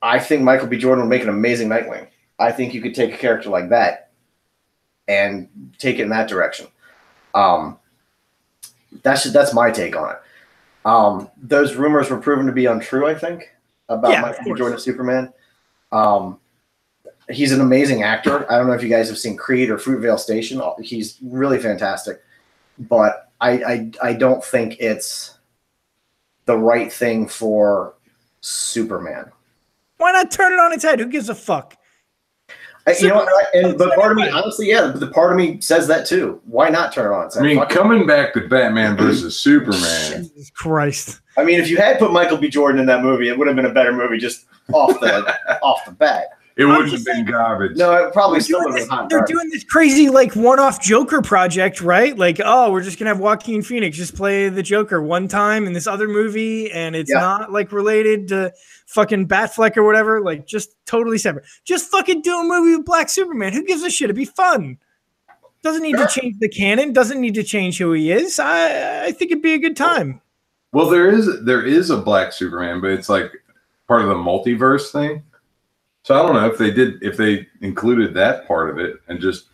I think Michael B. Jordan would make an amazing Nightwing. I think you could take a character like that and take it in that direction. That's my take on it. Those rumors were proven to be untrue, I think, about Michael B. Jordan as Superman. He's an amazing actor. I don't know if you guys have seen Creed or Fruitvale Station. He's really fantastic. But I don't think it's the right thing for Superman. Why not turn it on its head? Who gives a fuck? But part of me, honestly, the part of me says that too. Why not turn it on its head? I mean, coming back to Batman versus Superman. Jesus Christ. I mean, if you had put Michael B. Jordan in that movie, it would have been a better movie just off the bat. It wouldn't have been garbage. No, it probably still would have been hot. They're doing this crazy one-off Joker project, right? We're just gonna have Joaquin Phoenix just play the Joker one time in this other movie, and it's not related to fucking Batfleck or whatever. Just totally separate. Just fucking do a movie with Black Superman. Who gives a shit? It'd be fun. Doesn't need to change the canon. Doesn't need to change who he is. I think it'd be a good time. Well, there is a Black Superman, but it's part of the multiverse thing. So I don't know if they included that part of it and just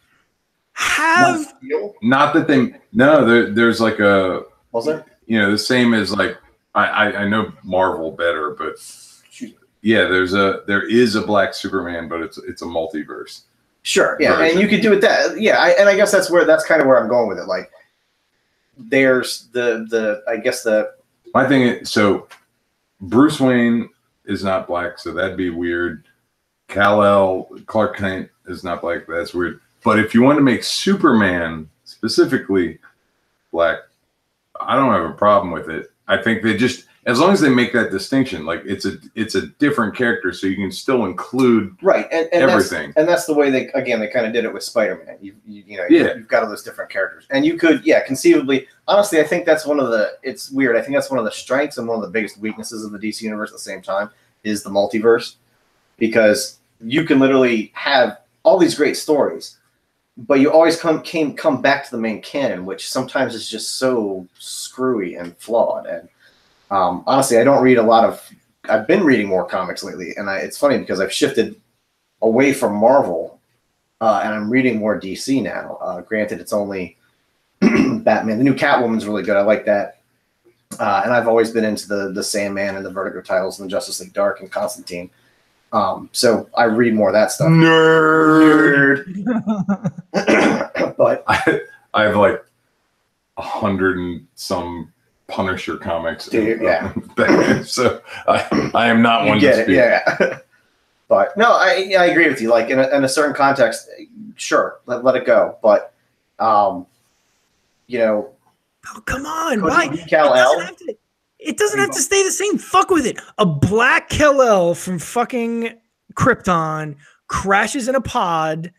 not that they there's a was there? The same as I know Marvel better, but yeah, there is a Black Superman, but it's a multiverse. Sure, yeah, version. And you could do it that and I guess that's kind of where I'm going with it. There's my thing is, so Bruce Wayne is not black, so that'd be weird. Kal-El, Clark Kent is not black. That's weird. But if you want to make Superman specifically black, I don't have a problem with it. I think they just, as long as they make that distinction, it's a different character, so you can still include and everything. That's the way they kind of did it with Spider-Man. You've got all those different characters, and you could conceivably. Honestly, I think that's it's weird. I think that's one of the strengths and one of the biggest weaknesses of the DC universe at the same time is the multiverse. Because you can literally have all these great stories, but you always come back to the main canon, which sometimes is just so screwy and flawed. And honestly, I don't read a lot of. I've been reading more comics lately, and it's funny because I've shifted away from Marvel, and I'm reading more DC now. Granted, it's only Batman. The new Catwoman's really good. I like that. And I've always been into the Sandman and the Vertigo titles and the Justice League Dark and Constantine. So I read more of that stuff. Nerd. But I have 100 and some Punisher comics. Yeah. So I am not one to speak. Yeah. But no, I agree with you. In a certain context, sure, let it go. But oh, come on! Why? It doesn't have to stay the same. Fuck with it. A black Kal-El from fucking Krypton crashes in a pod.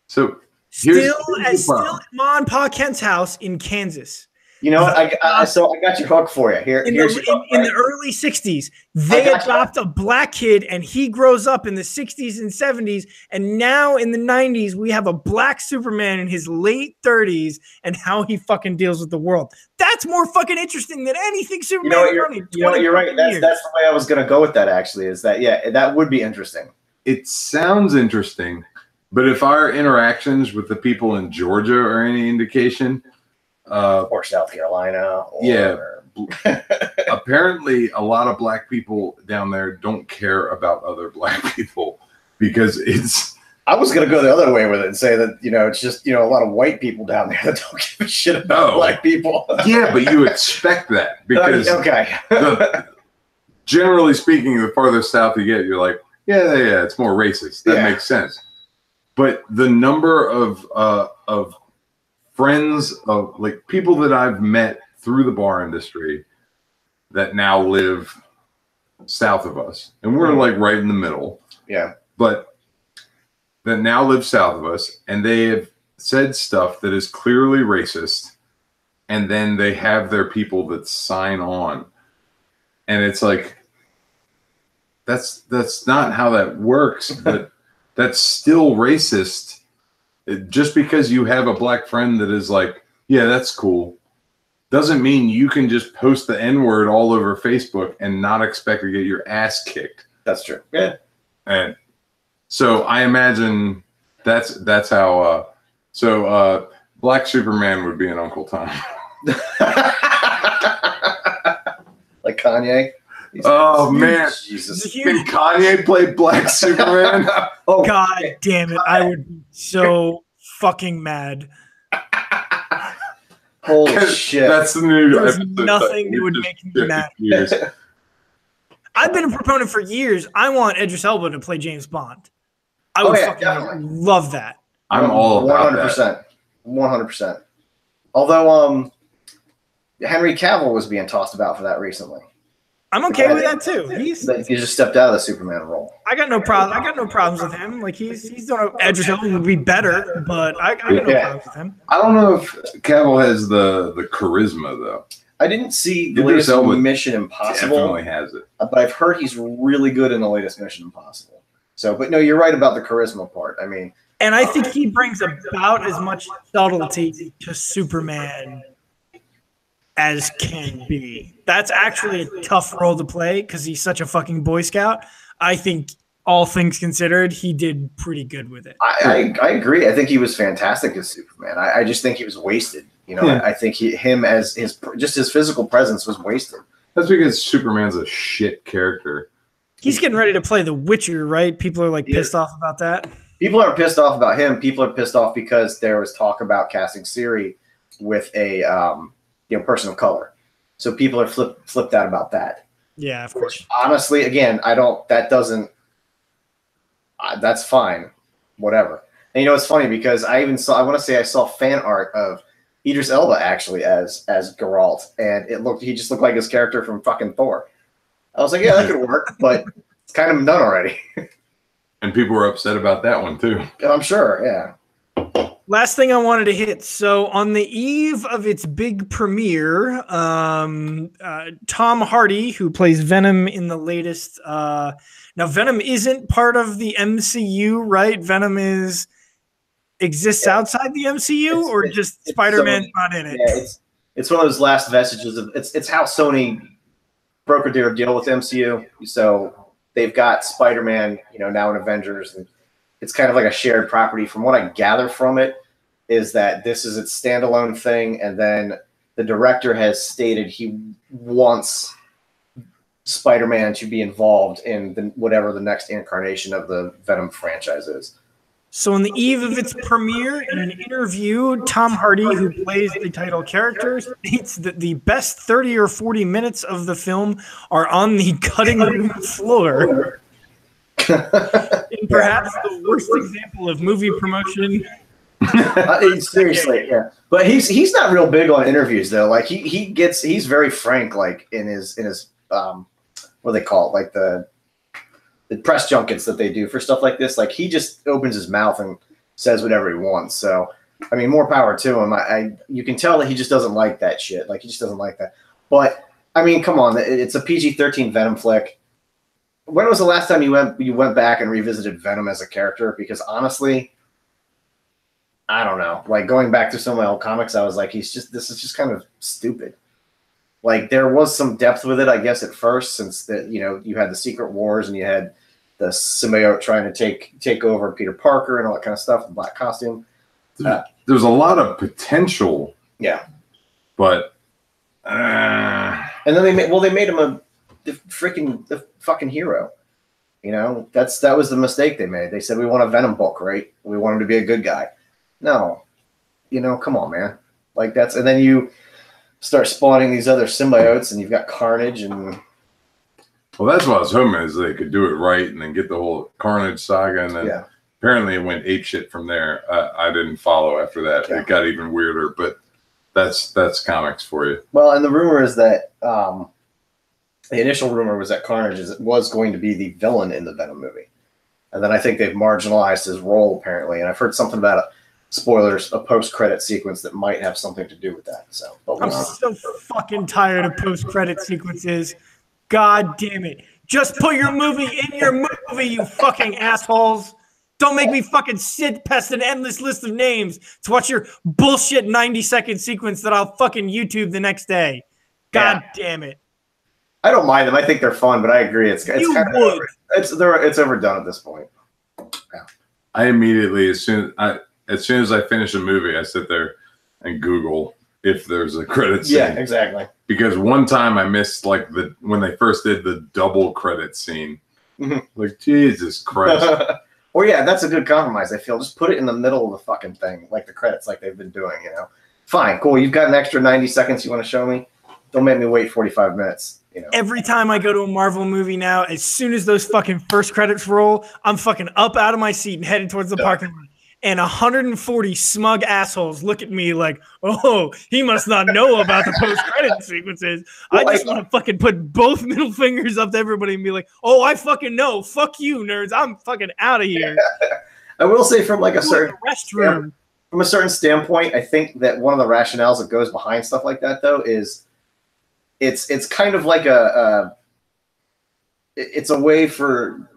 So still at Ma and Pa Kent's house in Kansas. You know what? I got your hook for you. In the early 60s, they adopt a black kid, and he grows up in the 60s and 70s. And now in the 90s, we have a black Superman in his late 30s and how he fucking deals with the world. That's more fucking interesting than anything Superman. You're right. That's the way I was going to go with that, actually, is that, that would be interesting. It sounds interesting, but if our interactions with the people in Georgia are any indication, or South Carolina. Apparently a lot of black people down there don't care about other black people because I was going to go the other way with it and say that, it's just, a lot of white people down there that don't give a shit about black people. Yeah, but you expect that because generally speaking, the farther south you get, you're like, yeah, it's more racist. That makes sense. But the number of friends of people that I've met through the bar industry that now live south of us, and we're right in the middle. Yeah. But that now live south of us, and they have said stuff that is clearly racist, and then they have their people that sign on. And it's that's not how that works, but that's still racist. Just because you have a black friend that is like, yeah, that's cool, doesn't mean you can just post the N-word all over Facebook and not expect to get your ass kicked. That's true. Yeah. And so I imagine that's how. Black Superman would be an Uncle Tom. Like Kanye. Oh man, Jesus! Can Kanye play Black Superman? Oh God damn it! I would be so fucking mad. Holy shit! That's the new. There's nothing that would make me mad. I've been a proponent for years. I want Idris Elba to play James Bond. I would fucking love that. I'm all about 100%. 100%. Although Henry Cavill was being tossed about for that recently. I'm okay with that too. He just stepped out of the Superman role. I got no problem. I got no problems with him. Like he's doing. Idris Elba would be better, but I got no problems with him. I don't know if Cavill has the charisma though. I didn't see the latest Mission Impossible. Definitely has it, but I've heard he's really good in the latest Mission Impossible. So, but no, you're right about the charisma part. I mean, and I think he brings about as much subtlety to Superman as can be. That's actually a tough role to play because he's such a fucking Boy Scout. I think, all things considered, he did pretty good with it. I agree. I think he was fantastic as Superman. I just think he was wasted. You know, I think him as his physical presence was wasted. That's because Superman's a shit character. He's getting ready to play The Witcher, right? People are like pissed off about that. People aren't pissed off about him. People are pissed off because there was talk about casting Siri with a person of color. So people are flipped out about that. Yeah, of course. Which, honestly, again, that's fine. Whatever. And you know, it's funny because I saw fan art of Idris Elba actually as Geralt, and he just looked like his character from fucking Thor. I was like, yeah, that could work, but it's kind of done already. And people were upset about that one too. I'm sure, yeah. Last thing I wanted to hit. So on the eve of its big premiere, Tom Hardy, who plays Venom in the latest, now Venom isn't part of the MCU, right? Venom exists outside the MCU, or just Spider-Man's not in it? Yeah, it's one of those last vestiges of it's how Sony brokered their deal with MCU. So they've got Spider-Man, now in Avengers, and it's kind of like a shared property. From what I gather from it, is that this is its standalone thing, and then the director has stated he wants Spider-Man to be involved in whatever the next incarnation of the Venom franchise is. So on the eve of its premiere, in an interview, Tom Hardy, who plays the title character, states that the best 30 or 40 minutes of the film are on the cutting room floor. And perhaps the worst example of movie promotion. Seriously, yeah. But he's not real big on interviews though. Like he's very frank, like in his what do they call it? Like the press junkets that they do for stuff like this. Like he just opens his mouth and says whatever he wants. So I mean, more power to him. You can tell that he just doesn't like that shit. Like he just doesn't like that. But I mean, come on, it's a PG-13 Venom flick. When was the last time you went back and revisited Venom as a character? Because honestly, I don't know. Like going back to some of my old comics, I was like, this is just kind of stupid. Like there was some depth with it, I guess, at first, since you had the Secret Wars and you had the symbiote trying to take over Peter Parker and all that kind of stuff, the black costume. There's a lot of potential. Yeah. But and then they made him the fucking hero. That was the mistake they made. They said, we want a Venom book, right? We want him to be a good guy. No. Come on, man. Like and then you start spawning these other symbiotes and you've got Carnage and well, that's what I was hoping is they could do it right and then get the whole Carnage saga, and then apparently it went apeshit from there. I didn't follow after that. Yeah. It got even weirder, but that's comics for you. Well, and the rumor is that the initial rumor was that Carnage was going to be the villain in the Venom movie, and then I think they've marginalized his role apparently. And I've heard something about spoilers, a post-credit sequence that might have something to do with that. So, I'm so fucking tired of post-credit sequences. God damn it. Just put your movie in your movie, you fucking assholes. Don't make me fucking sit past an endless list of names to watch your bullshit 90-second sequence that I'll fucking YouTube the next day. God damn it. I don't mind them. I think they're fun, but I agree. It's kind of it's overdone at this point. Yeah. I immediately, as soon as I finish a movie, I sit there and Google if there's a credit scene. Yeah, exactly. Because one time I missed when they first did the double credit scene. Mm-hmm. Like, Jesus Christ. Well, yeah, that's a good compromise. I feel just put it in the middle of the fucking thing, like the credits, like they've been doing. Fine, cool. You've got an extra 90 seconds you want to show me. Don't make me wait 45 minutes. Every time I go to a Marvel movie now, as soon as those fucking first credits roll, I'm fucking up out of my seat and headed towards the parking lot. And 140 smug assholes look at me like, oh, he must not know about the post-credit sequences. Well, I just want to fucking put both middle fingers up to everybody and be like, oh, I fucking know. Fuck you, nerds. I'm fucking out of here. I will say from like a certain restroom. From a certain standpoint, I think that one of the rationales that goes behind stuff like that, though, is it's kind of like it's a way for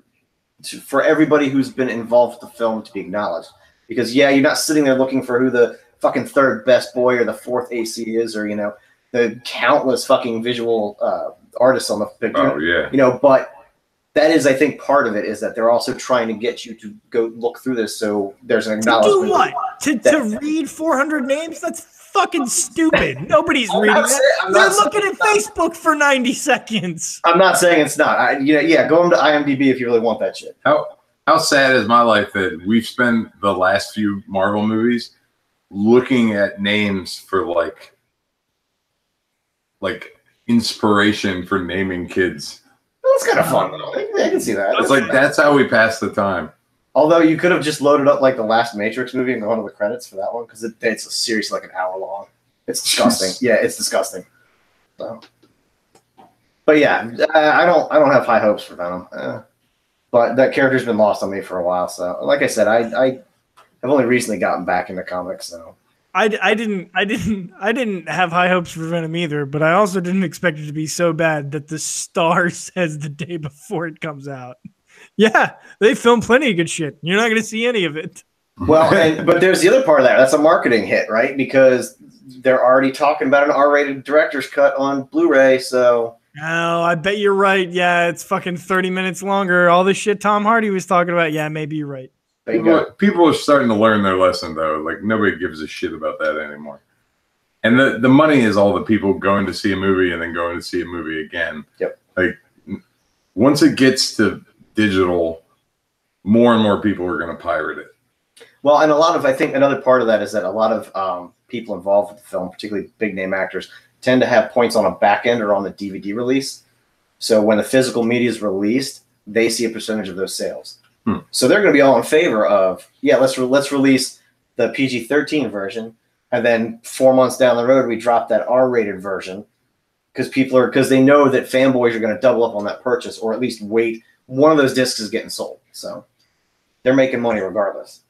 everybody who's been involved with the film to be acknowledged. Because you're not sitting there looking for who the fucking third best boy or the fourth AC is, or the countless fucking visual artists on the picture. Oh yeah. But that is, I think, part of it is that they're also trying to get you to go look through this, so there's an acknowledgement. To do what? To read 400 names? That's fucking stupid. Nobody's reading that. They're looking at Facebook for 90 seconds. I'm not saying it's not. Go on to IMDb if you really want that shit. How sad is my life that we've spent the last few Marvel movies looking at names for like inspiration for naming kids. That's kind of fun, though. I can see that. It's like that's how we pass the time. Although you could have just loaded up like the last Matrix movie and gone to the credits for that one because it's a series like an hour long. It's disgusting. Yeah, it's disgusting. So, but yeah, I don't have high hopes for Venom. But that character's been lost on me for a while. So, like I said, I have only recently gotten back into comics. So I didn't have high hopes for Venom either. But I also didn't expect it to be so bad that the Star says the day before it comes out. Yeah, they filmed plenty of good shit. You're not going to see any of it. Well, but there's the other part of that. That's a marketing hit, right? Because they're already talking about an R-rated director's cut on Blu-ray. So. Oh, I bet you're right. Yeah, it's fucking 30 minutes longer. All the shit Tom Hardy was talking about. Yeah, maybe you're right. People are starting to learn their lesson, though. Like, nobody gives a shit about that anymore. And the money is all the people going to see a movie and then going to see a movie again. Yep. Like, once it gets to digital, more and more people are going to pirate it. Well, and I think another part of that is that a lot of people involved with the film, particularly big-name actors, tend to have points on a back end or on the DVD release. So when the physical media is released, they see a percentage of those sales. So they're going to be all in favor of, let's release the PG-13 version, and then 4 months down the road we drop that R-rated version because they know that fanboys are going to double up on that purchase, or at least wait. One of those discs is getting sold, so they're making money regardless.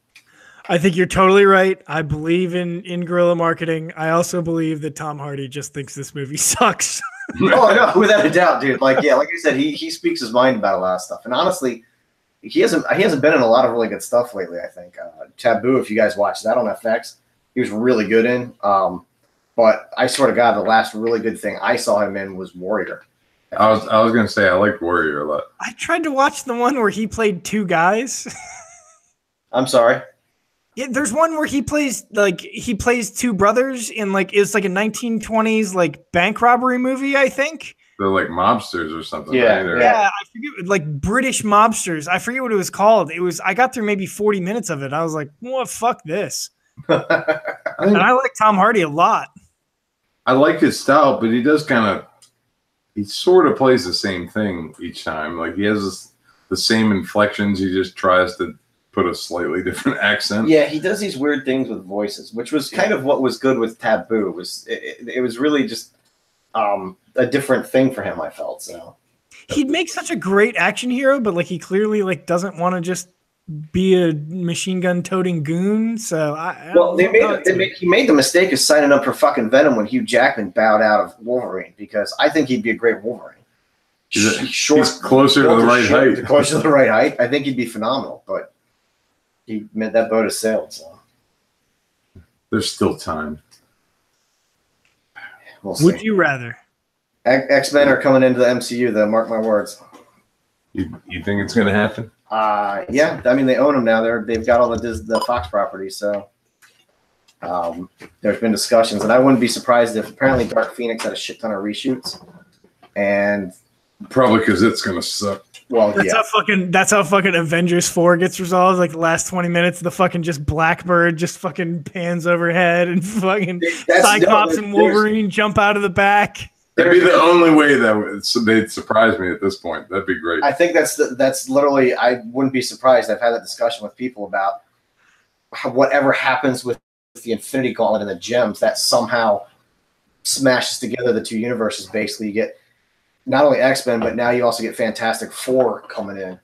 I think you're totally right. I believe in guerrilla marketing. I also believe that Tom Hardy just thinks this movie sucks. Oh, no, without a doubt, dude. Like I said, he speaks his mind about a lot of stuff. And honestly, he hasn't been in a lot of really good stuff lately, I think. Taboo, if you guys watched that on FX, he was really good in. But I swear to God, the last really good thing I saw him in was Warrior. I was going to say, I like Warrior a lot. I tried to watch the one where he played two guys. I'm sorry. Yeah, there's one where he plays two brothers in it's like a 1920s bank robbery movie, I think. They're like mobsters or something. Yeah, right? Yeah, I forget, British mobsters. I forget what it was called. I got through maybe 40 minutes of it. I was like, "What? Fuck this." And I like Tom Hardy a lot. I like his style, but he sort of plays the same thing each time. Like he has the same inflections. He just tries to put a slightly different accent. Yeah, he does these weird things with voices, which was kind of what was good with Taboo. It was really just a different thing for him, I felt. So he'd make such a great action hero, but he clearly doesn't want to just be a machine gun toting goon. So he made the mistake of signing up for fucking Venom when Hugh Jackman bowed out of Wolverine, because I think he'd be a great Wolverine. He's closer to the right height. Closer to the right height. I think he'd be phenomenal, but He made that boat has sailed. So There's still time. we'll see. Would you rather? X-Men are coming into the MCU, though. Mark my words. You think it's going to happen? Yeah. I mean, they own them now. They've got all the Fox properties. So there's been discussions, and I wouldn't be surprised if apparently Dark Phoenix had a shit ton of reshoots, and Probably because it's going to suck. well, That's how fucking Avengers 4 gets resolved. Like the last 20 minutes, the fucking just Blackbird just fucking pans overhead and fucking Cyclops and Wolverine jump out of the back. That'd be the only way that they'd surprise me at this point. That'd be great. I think that's literally. I wouldn't be surprised. I've had that discussion with people about whatever happens with the Infinity Gauntlet and the gems that somehow smashes together the two universes. Basically, you get not only X-Men, but now you also get Fantastic Four coming in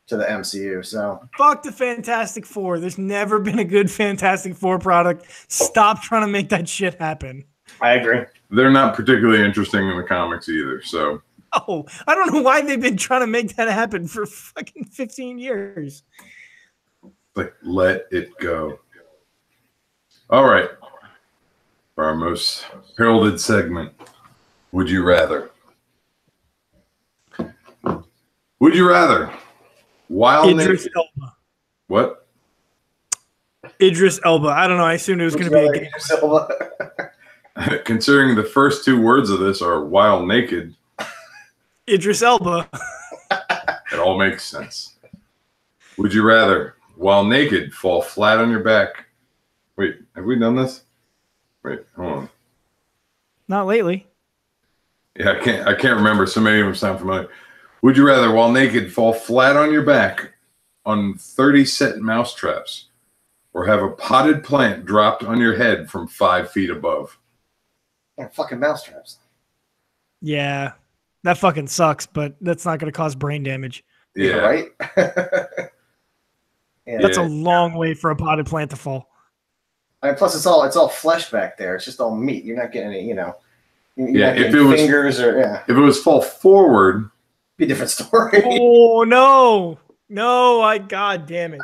to the MCU. So Fuck the Fantastic Four. There's never been a good Fantastic Four product. Stop trying to make that shit happen. I agree. They're not particularly interesting in the comics either. So Oh, I don't know why they've been trying to make that happen for fucking 15 years. like, let it go. All right. For our most heralded segment, Would You Rather? Would you rather? Idris Elba. What? Idris Elba. I don't know. I assumed it was going to be a game. Considering the first two words of this are while naked, Idris Elba. it all makes sense. Would you rather, while naked, fall flat on your back? Wait, have we done this? Wait, hold on. Not lately. Yeah, I can't remember. So many of them sound familiar. Would you rather, while naked, fall flat on your back on 30 set mouse traps, or have a potted plant dropped on your head from 5 feet above? Yeah, fucking mousetraps. Yeah. That fucking sucks, but that's not going to cause brain damage. Yeah, Right? That's a long way for a potted plant to fall. I mean, plus, it's all flesh back there. It's just all meat. You're not getting any, you're Yeah, not if getting it was- fingers or If it was fall forward, be a different story. Oh, no. No, God damn it.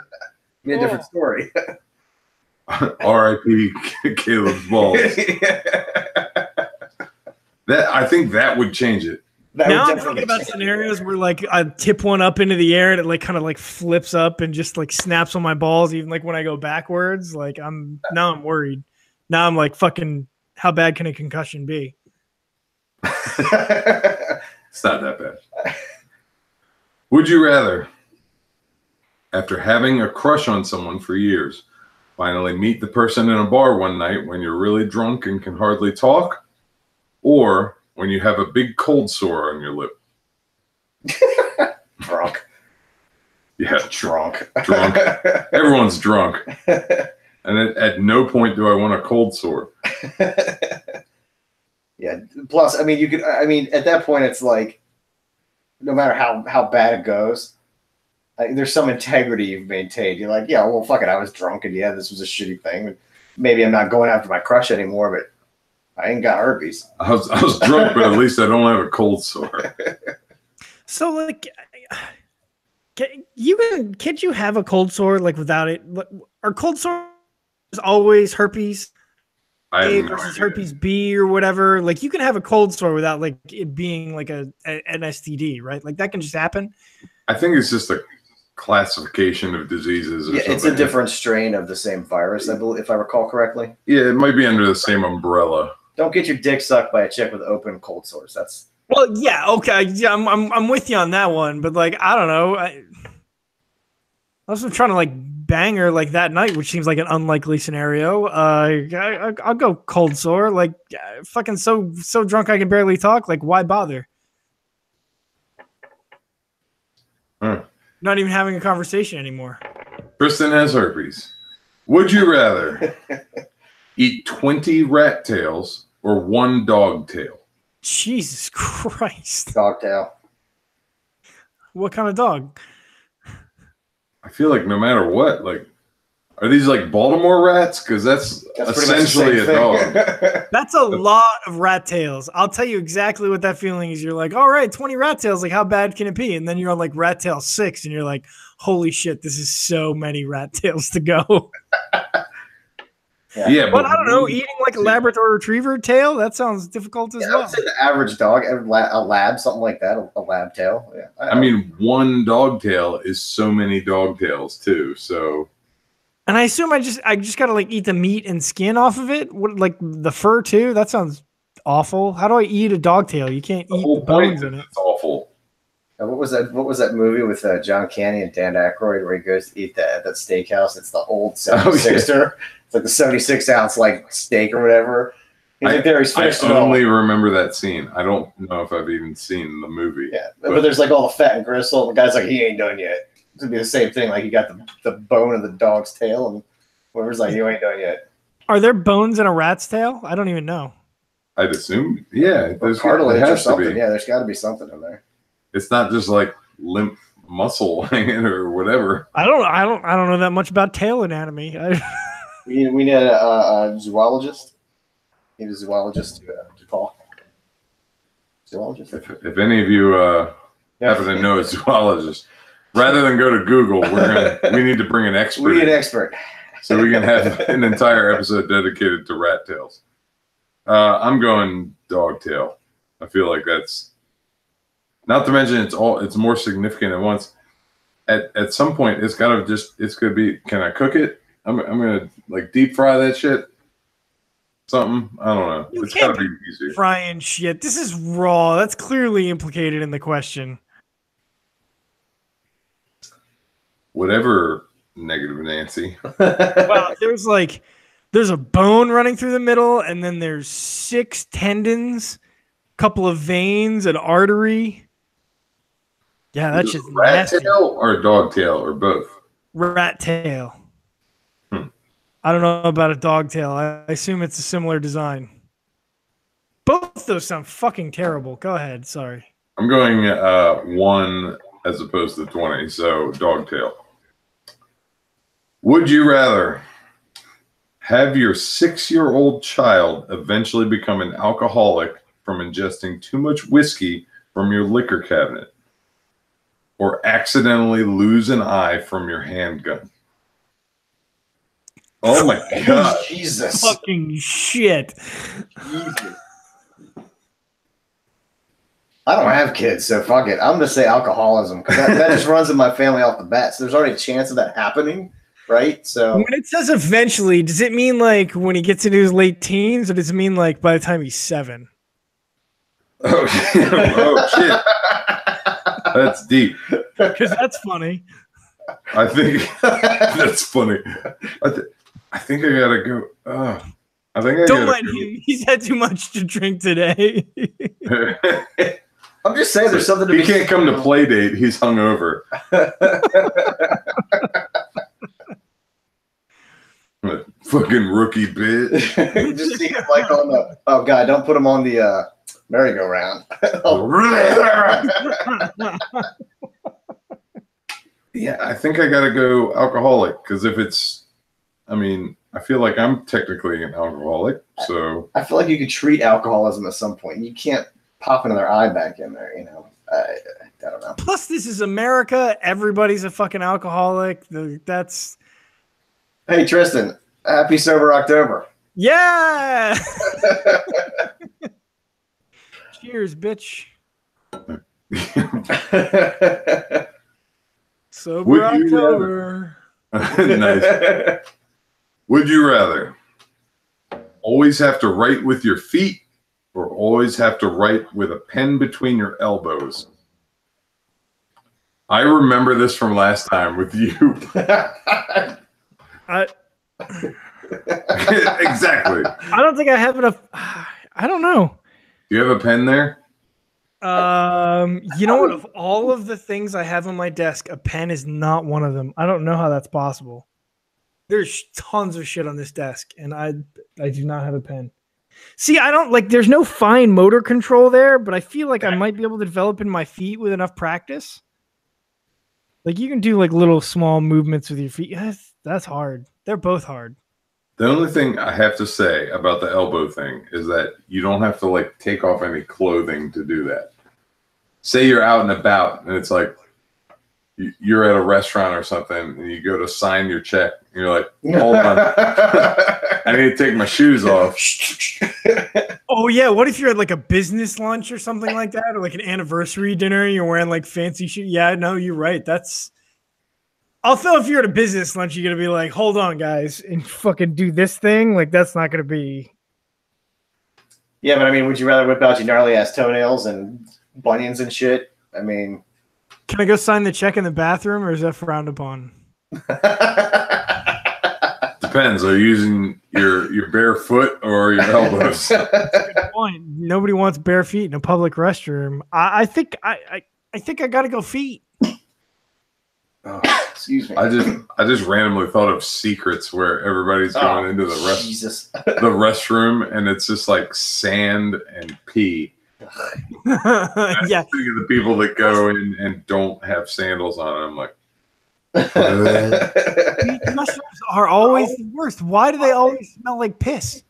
Be a different story. R.I.P. Caleb's balls. I think that would change it. Now I'm thinking about scenarios where like I tip one up into the air and it like kind of like flips up and just like snaps on my balls, even like when I go backwards. Like I'm worried. Now I'm like, fucking, how bad can a concussion be? It's not that bad. Would you rather, after having a crush on someone for years, finally meet the person in a bar one night when you're really drunk and can hardly talk, or when you have a big cold sore on your lip? Drunk. Yeah, Drunk. drunk. Everyone's drunk. And at no point do I want a cold sore. Yeah. Plus, I mean, at that point, it's like, no matter how bad it goes, there's some integrity you've maintained. You're like, yeah, well, fuck it. I was drunk, and yeah, this was a shitty thing. Maybe I'm not going after my crush anymore, but I ain't got herpes. I was drunk, but at least I don't have a cold sore. So like, can't you have a cold sore like without it? Are cold sores always herpes A versus herpes B or whatever? Like you can have a cold sore without like it being like an STD, right? Like that can just happen. I think it's just a classification of diseases. Or something. It's a different strain of the same virus, I believe, if I recall correctly. Yeah, it might be under the same umbrella. Don't get your dick sucked by a chick with open cold sores. That's Yeah, okay, yeah, I'm with you on that one, but like I don't know, I was trying to like bang her like that night, which seems like an unlikely scenario. I'll go cold sore, like fucking so drunk I can barely talk. Like why bother? Not even having a conversation anymore. Kristen has herpes. Would you rather eat 20 rat tails or 1 dog tail? Jesus Christ. dog tail. What kind of dog? I feel like no matter what, like Are these like Baltimore rats? Because that's essentially a dog. That's a lot of rat tails. I'll tell you exactly what that feeling is. You're like, all right, 20 rat tails. Like, how bad can it be? And then you're on like rat tail 6, and you're like, holy shit, this is so many rat tails to go. Yeah, but I don't know, eating like a Labrador Retriever tail, that sounds difficult as well. I would say the average dog, a lab, something like that, a lab tail. Yeah. I mean, one dog tail is so many dog tails too. So, and I assume I just gotta like eat the meat and skin off of it. What, like the fur too? That sounds awful. How do I eat a dog tail? You can't eat the bones in it. It's awful. What was that movie with John Candy and Dan Aykroyd where he goes to eat at that steakhouse? It's the old 76er. It's like the 76-ounce like steak or whatever. I only remember that scene. I don't know if I've even seen the movie. Yeah, but there's like all the fat and gristle. And the guy's like, he ain't done yet. It's gonna be the same thing. Like, you got the bone of the dog's tail, and whoever's like, you ain't done yet. Are there bones in a rat's tail? I don't even know. I'd assume, yeah. There's cartilage or something. Yeah, there's got to be something in there. It's not just like limp muscle hanging or whatever. I don't know that much about tail anatomy. We need a zoologist. We need a zoologist to call. Zoologist. If any of you happen to know a zoologist, rather than go to Google, we need to bring an expert. We need an expert, so we can have an entire episode dedicated to rat tails. I'm going dog tail. I feel like that's not to mention it's more significant at once. At some point, it's gonna be. Can I cook it? I'm gonna like deep fry that shit. Something, I don't know. It's gotta be easy. Frying shit. This is raw. That's clearly implicated in the question. Whatever, negative Nancy. Well, there's a bone running through the middle, and then there's 6 tendons, couple of veins, an artery. Yeah, that's just rat nasty. tail or dog tail or both. Rat tail. I don't know about a dog tail. I assume it's a similar design. Both those sound fucking terrible. Go ahead. Sorry. I'm going 1 as opposed to 20, so dog tail. Would you rather have your 6-year-old child eventually become an alcoholic from ingesting too much whiskey from your liquor cabinet, or accidentally lose an eye from your handgun? Oh my god. Jesus. Fucking shit. Jesus. I don't have kids, so fuck it. I'm going to say alcoholism, because that just runs in my family off the bat. So there's already a chance of that happening, right? So when it says eventually, does it mean like when he gets into his late teens, or does it mean like by the time he's 7? Oh shit. That's deep. Because that's funny. I think that's funny. I think I gotta go. I think I don't mind him. He's had too much to drink today. I'm just saying, there's something to he can't come to play date. He's hungover. Fucking rookie bitch. Just see him like on the. Oh god, don't put him on the merry-go-round. Yeah, I think I gotta go alcoholic, because if it's, I mean, I feel like I'm technically an alcoholic, so I feel like you could treat alcoholism at some point. You can't pop another eye back in there, you know. I don't know. Plus, this is America. Everybody's a fucking alcoholic. That's. Hey, Tristan, happy Sober October. Yeah. Cheers, bitch. Sober October. Nice. Would you rather always have to write with your feet, or always have to write with a pen between your elbows? I remember this from last time with you. Exactly. I don't think I have enough. I don't know. Do you have a pen there? You know what? Of all of the things I have on my desk, a pen is not one of them. I don't know how that's possible. There's tons of shit on this desk, and I do not have a pen. See, I don't like. There's no fine motor control there, but I feel like I might be able to develop in my feet with enough practice. Like, you can do like little small movements with your feet. That's hard. They're both hard. The only thing I have to say about the elbow thing is that you don't have to like take off any clothing to do that. Say you're out and about and it's like you're at a restaurant or something and you go to sign your check and you're like, hold on, I need to take my shoes off. Oh yeah, what if you're at like a business lunch or something like that, or like an anniversary dinner and you're wearing like fancy shoes? Yeah, no, you're right. That's also, if you're at a business lunch, you're gonna be like, hold on, guys, and fucking do this thing. Like, that's not gonna be. Yeah, but I mean, would you rather whip out your gnarly ass toenails and bunions and shit? I mean, can I go sign the check in the bathroom, or is that frowned upon? Depends. Are you using your bare foot or your elbows? That's a good point. Nobody wants bare feet in a public restroom. I think I got to go feet. Oh, excuse me. I just randomly thought of secrets where everybody's going into the restroom and it's just like sand and pee. Yeah. Think of the people that go in and don't have sandals on. I'm like, mushrooms are always the worst. Why do they always smell like piss?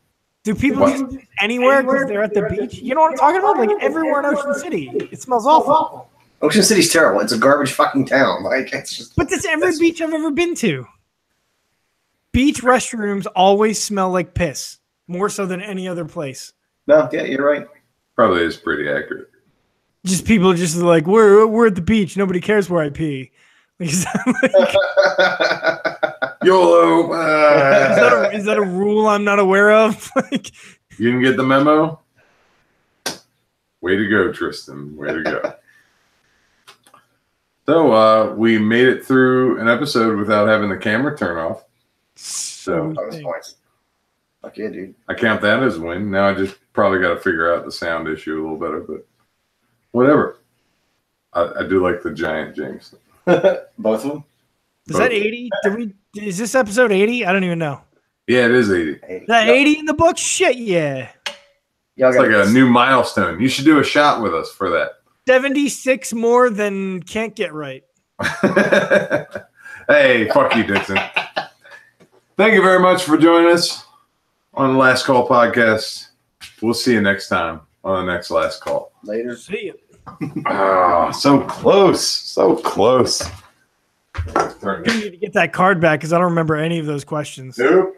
Do people just piss anywhere because they're at the beach? You know what I'm talking about? Like everywhere in Ocean City, it smells awful. Ocean City's terrible. It's a garbage fucking town. Like it's just. But that's every beach I've ever been to. Beach restrooms always smell like piss, more so than any other place. No, yeah, you're right. probably is pretty accurate. Just people just like, we're at the beach. Nobody cares where I pee. Like, YOLO. Is that a rule I'm not aware of? Like, you didn't get the memo? Way to go, Tristan. Way to go. So we made it through an episode without having the camera turn off. So points. Fuck yeah, dude. I count that as a win. Now I just probably got to figure out the sound issue a little better, but whatever. I do like the giant jinx. Both of them? Is that 80? Is this episode 80? I don't even know. Yeah, it is 80. Is that 80 in the book? Shit, yeah. It's like a new milestone. You should do a shot with us for that. 76 more than can't get right. Hey, fuck you, Dixon. Thank you very much for joining us on the Last Call podcast. We'll see you next time on the next Last Call. Later. See you. Oh, so close. So close. I need to get that card back because I don't remember any of those questions. Nope.